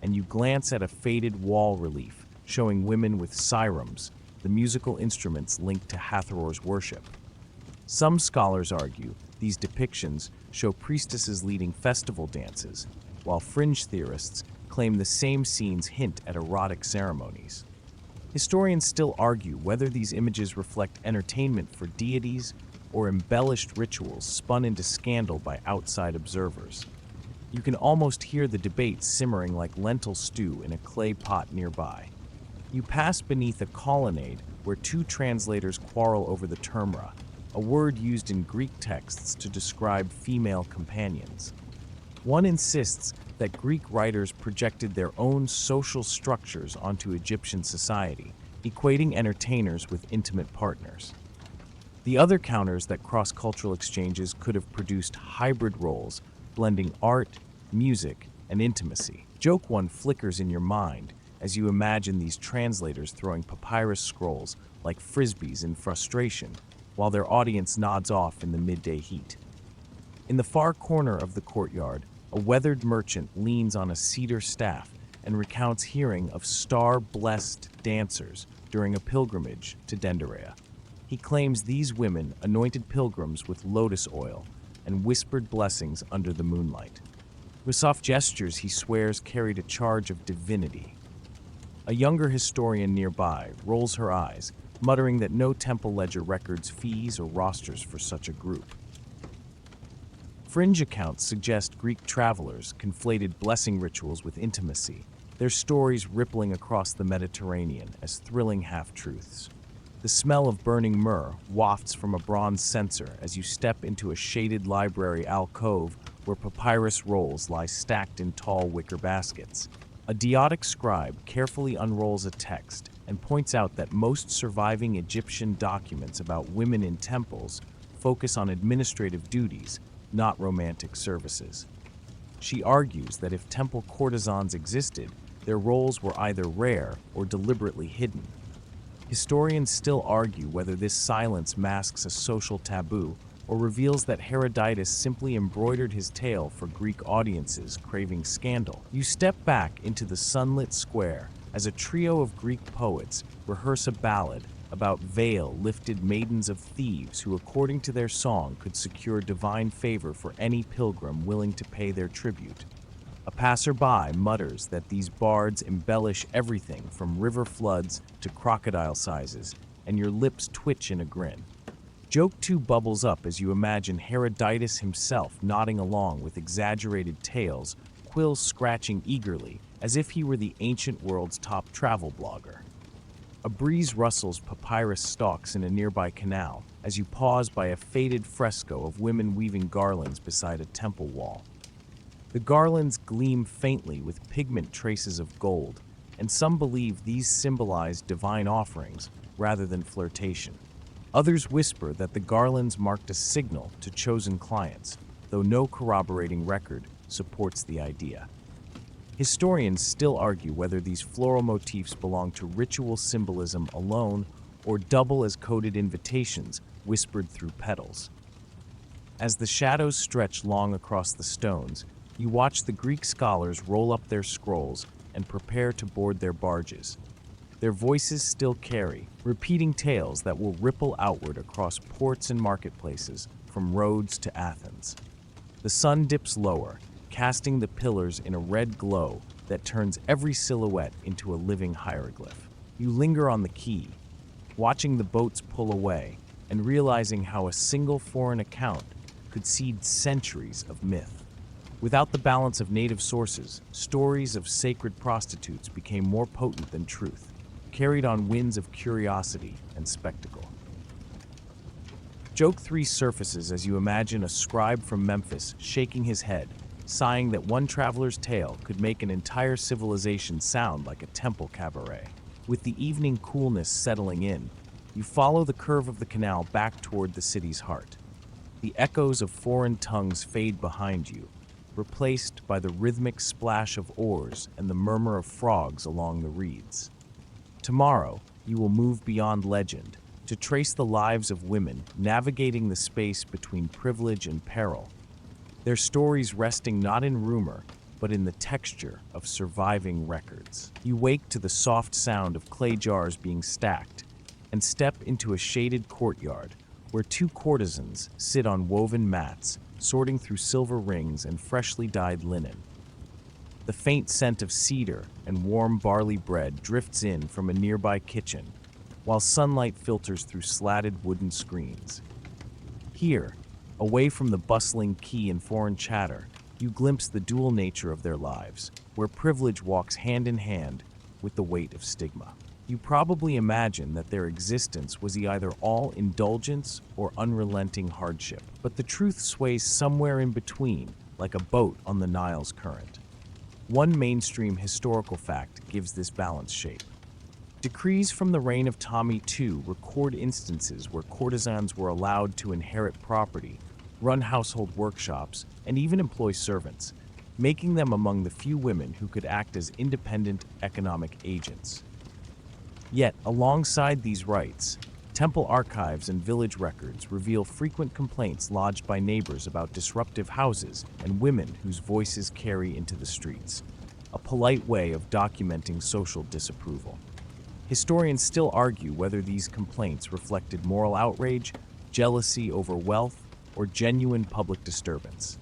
and you glance at a faded wall relief showing women with sirens, the musical instruments linked to Hathor's worship. Some scholars argue These depictions show priestesses leading festival dances, while fringe theorists claim the same scenes hint at erotic ceremonies. Historians still argue whether these images reflect entertainment for deities or embellished rituals spun into scandal by outside observers. You can almost hear the debate simmering like lentil stew in a clay pot nearby. You pass beneath a colonnade where two translators quarrel over the termra, a word used in Greek texts to describe female companions. One insists that Greek writers projected their own social structures onto Egyptian society, equating entertainers with intimate partners. The other counters that cross-cultural exchanges could have produced hybrid roles, blending art, music, and intimacy. Joke one flickers in your mind as you imagine these translators throwing papyrus scrolls like frisbees in frustration, while their audience nods off in the midday heat. In the far corner of the courtyard, a weathered merchant leans on a cedar staff and recounts hearing of star-blessed dancers during a pilgrimage to Denderea. He claims these women anointed pilgrims with lotus oil and whispered blessings under the moonlight. With soft gestures he swears carried a charge of divinity. A younger historian nearby rolls her eyes, muttering that no temple ledger records fees or rosters for such a group. Fringe accounts suggest Greek travelers conflated blessing rituals with intimacy, their stories rippling across the Mediterranean as thrilling half-truths. The smell of burning myrrh wafts from a bronze censer as you step into a shaded library alcove where papyrus rolls lie stacked in tall wicker baskets. A deotic scribe carefully unrolls a text and points out that most surviving Egyptian documents about women in temples focus on administrative duties, not romantic services. She argues that if temple courtesans existed, their roles were either rare or deliberately hidden. Historians still argue whether this silence masks a social taboo or reveals that Herodotus simply embroidered his tale for Greek audiences craving scandal. You step back into the sunlit square as a trio of Greek poets rehearse a ballad about veil-lifted maidens of thieves who, according to their song, could secure divine favor for any pilgrim willing to pay their tribute. A passerby mutters that these bards embellish everything from river floods to crocodile sizes, and your lips twitch in a grin. Joke 2 bubbles up as you imagine Herodotus himself nodding along with exaggerated tales, quills scratching eagerly, as if he were the ancient world's top travel blogger. A breeze rustles papyrus stalks in a nearby canal as you pause by a faded fresco of women weaving garlands beside a temple wall. The garlands gleam faintly with pigment traces of gold, and some believe these symbolize divine offerings rather than flirtation. Others whisper that the garlands marked a signal to chosen clients, though no corroborating record supports the idea. Historians still argue whether these floral motifs belong to ritual symbolism alone or double as coded invitations whispered through petals. As the shadows stretch long across the stones, you watch the Greek scholars roll up their scrolls and prepare to board their barges. Their voices still carry, repeating tales that will ripple outward across ports and marketplaces from Rhodes to Athens. The sun dips lower, casting the pillars in a red glow that turns every silhouette into a living hieroglyph. You linger on the quay, watching the boats pull away and realizing how a single foreign account could seed centuries of myth. Without the balance of native sources, stories of sacred prostitutes became more potent than truth, carried on winds of curiosity and spectacle. Joke 3 surfaces as you imagine a scribe from Memphis shaking his head, sighing that one traveler's tale could make an entire civilization sound like a temple cabaret. With the evening coolness settling in, you follow the curve of the canal back toward the city's heart. The echoes of foreign tongues fade behind you, replaced by the rhythmic splash of oars and the murmur of frogs along the reeds. Tomorrow, you will move beyond legend to trace the lives of women navigating the space between privilege and peril, their stories resting not in rumor, but in the texture of surviving records. You wake to the soft sound of clay jars being stacked and step into a shaded courtyard where two courtesans sit on woven mats, sorting through silver rings and freshly dyed linen. The faint scent of cedar and warm barley bread drifts in from a nearby kitchen, while sunlight filters through slatted wooden screens. Here, away from the bustling quay and foreign chatter, you glimpse the dual nature of their lives, where privilege walks hand in hand with the weight of stigma. You probably imagine that their existence was either all indulgence or unrelenting hardship, but the truth sways somewhere in between, like a boat on the Nile's current. One mainstream historical fact gives this balance shape. Decrees from the reign of Tommy II record instances where courtesans were allowed to inherit property, run household workshops, and even employ servants, making them among the few women who could act as independent economic agents. Yet, alongside these rights, temple archives and village records reveal frequent complaints lodged by neighbors about disruptive houses and women whose voices carry into the streets, a polite way of documenting social disapproval. Historians still argue whether these complaints reflected moral outrage, jealousy over wealth, or genuine public disturbance.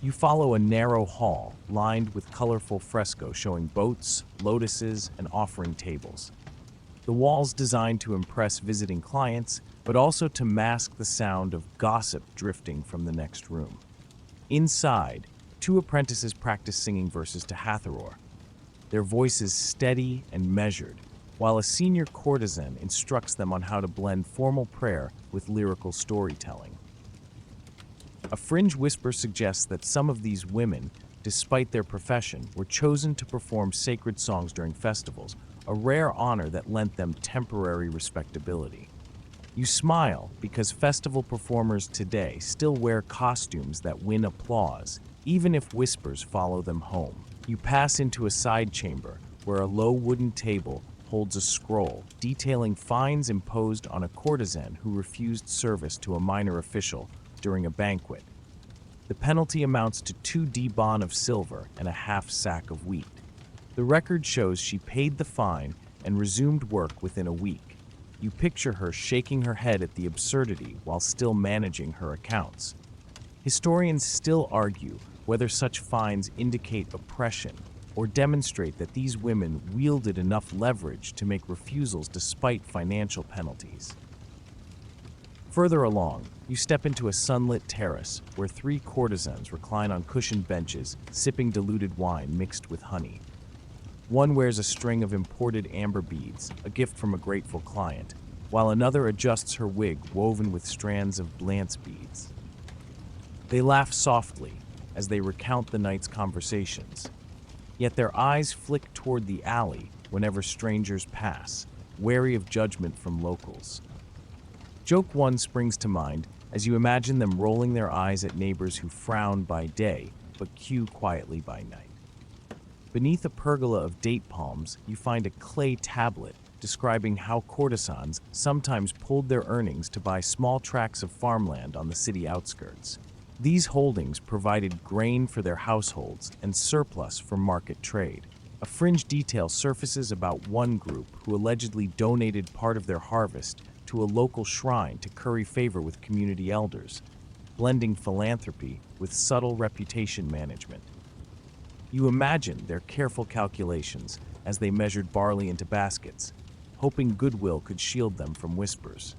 You follow a narrow hall lined with colorful frescoes showing boats, lotuses, and offering tables. The walls designed to impress visiting clients, but also to mask the sound of gossip drifting from the next room. Inside, two apprentices practice singing verses to Hathor, their voices steady and measured, while a senior courtesan instructs them on how to blend formal prayer with lyrical storytelling. A fringe whisper suggests that some of these women, despite their profession, were chosen to perform sacred songs during festivals, a rare honor that lent them temporary respectability. You smile because festival performers today still wear costumes that win applause, even if whispers follow them home. You pass into a side chamber where a low wooden table holds a scroll detailing fines imposed on a courtesan who refused service to a minor official during a banquet. The penalty amounts to 2 dibon of silver and a half sack of wheat. The record shows she paid the fine and resumed work within a week. You picture her shaking her head at the absurdity while still managing her accounts. Historians still argue whether such fines indicate oppression or demonstrate that these women wielded enough leverage to make refusals despite financial penalties. Further along, you step into a sunlit terrace where 3 courtesans recline on cushioned benches, sipping diluted wine mixed with honey. One wears a string of imported amber beads, a gift from a grateful client, while another adjusts her wig woven with strands of lance beads. They laugh softly as they recount the night's conversations, yet their eyes flick toward the alley whenever strangers pass, wary of judgment from locals. Joke 1 springs to mind as you imagine them rolling their eyes at neighbors who frown by day but cue quietly by night. Beneath a pergola of date palms, you find a clay tablet describing how courtesans sometimes pulled their earnings to buy small tracts of farmland on the city outskirts. These holdings provided grain for their households and surplus for market trade. A fringe detail surfaces about one group who allegedly donated part of their harvest to a local shrine to curry favor with community elders, blending philanthropy with subtle reputation management. You imagine their careful calculations as they measured barley into baskets, hoping goodwill could shield them from whispers.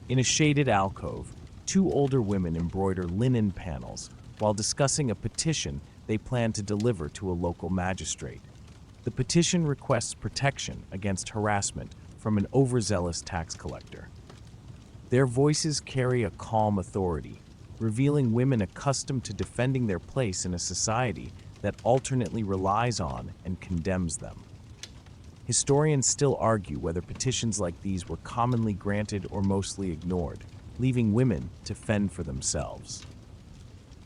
In a shaded alcove, 2 older women embroider linen panels while discussing a petition they plan to deliver to a local magistrate. The petition requests protection against harassment from an overzealous tax collector. Their voices carry a calm authority, revealing women accustomed to defending their place in a society that alternately relies on and condemns them. Historians still argue whether petitions like these were commonly granted or mostly ignored, leaving women to fend for themselves.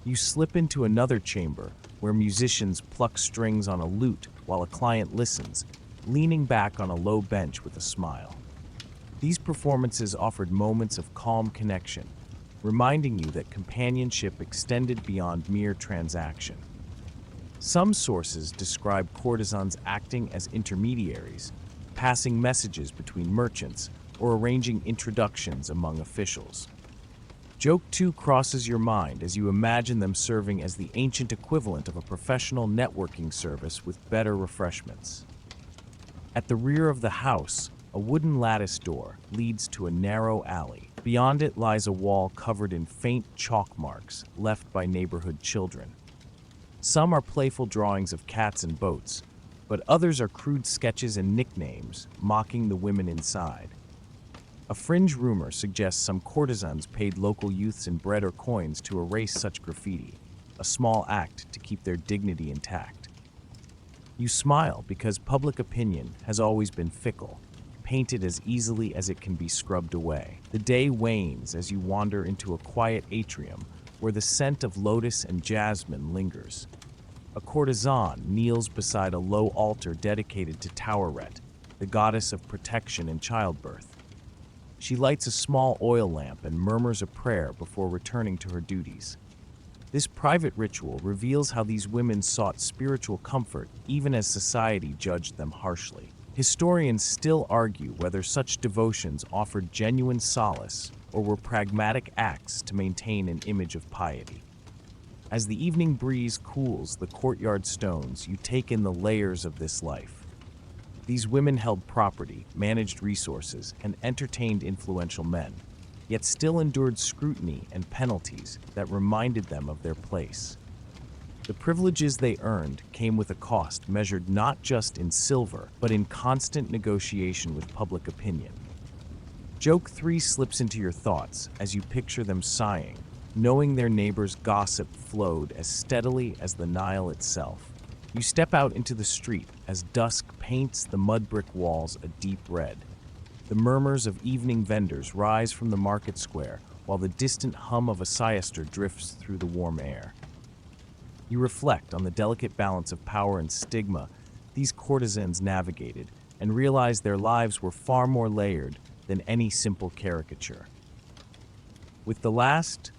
You slip into another chamber where musicians pluck strings on a lute while a client listens, leaning back on a low bench with a smile. These performances offered moments of calm connection, reminding you that companionship extended beyond mere transaction. Some sources describe courtesans acting as intermediaries, passing messages between merchants or arranging introductions among officials. Joke 2 crosses your mind as you imagine them serving as the ancient equivalent of a professional networking service with better refreshments. At the rear of the house, a wooden lattice door leads to a narrow alley. Beyond it lies a wall covered in faint chalk marks left by neighborhood children. Some are playful drawings of cats and boats, but others are crude sketches and nicknames mocking the women inside. A fringe rumor suggests some courtesans paid local youths in bread or coins to erase such graffiti, a small act to keep their dignity intact. You smile because public opinion has always been fickle, painted as easily as it can be scrubbed away. The day wanes as you wander into a quiet atrium where the scent of lotus and jasmine lingers. A courtesan kneels beside a low altar dedicated to Taweret, the goddess of protection and childbirth. She lights a small oil lamp and murmurs a prayer before returning to her duties. This private ritual reveals how these women sought spiritual comfort even as society judged them harshly. Historians still argue whether such devotions offered genuine solace or were pragmatic acts to maintain an image of piety. As the evening breeze cools the courtyard stones, you take in the layers of this life. These women held property, managed resources, and entertained influential men, yet still endured scrutiny and penalties that reminded them of their place. The privileges they earned came with a cost measured not just in silver, but in constant negotiation with public opinion. Joke 3 slips into your thoughts as you picture them sighing, knowing their neighbors' gossip flowed as steadily as the Nile itself. You step out into the street as dusk paints the mud brick walls a deep red. The murmurs of evening vendors rise from the market square while the distant hum of a siesta drifts through the warm air. You reflect on the delicate balance of power and stigma these courtesans navigated and realize their lives were far more layered than any simple caricature. With the last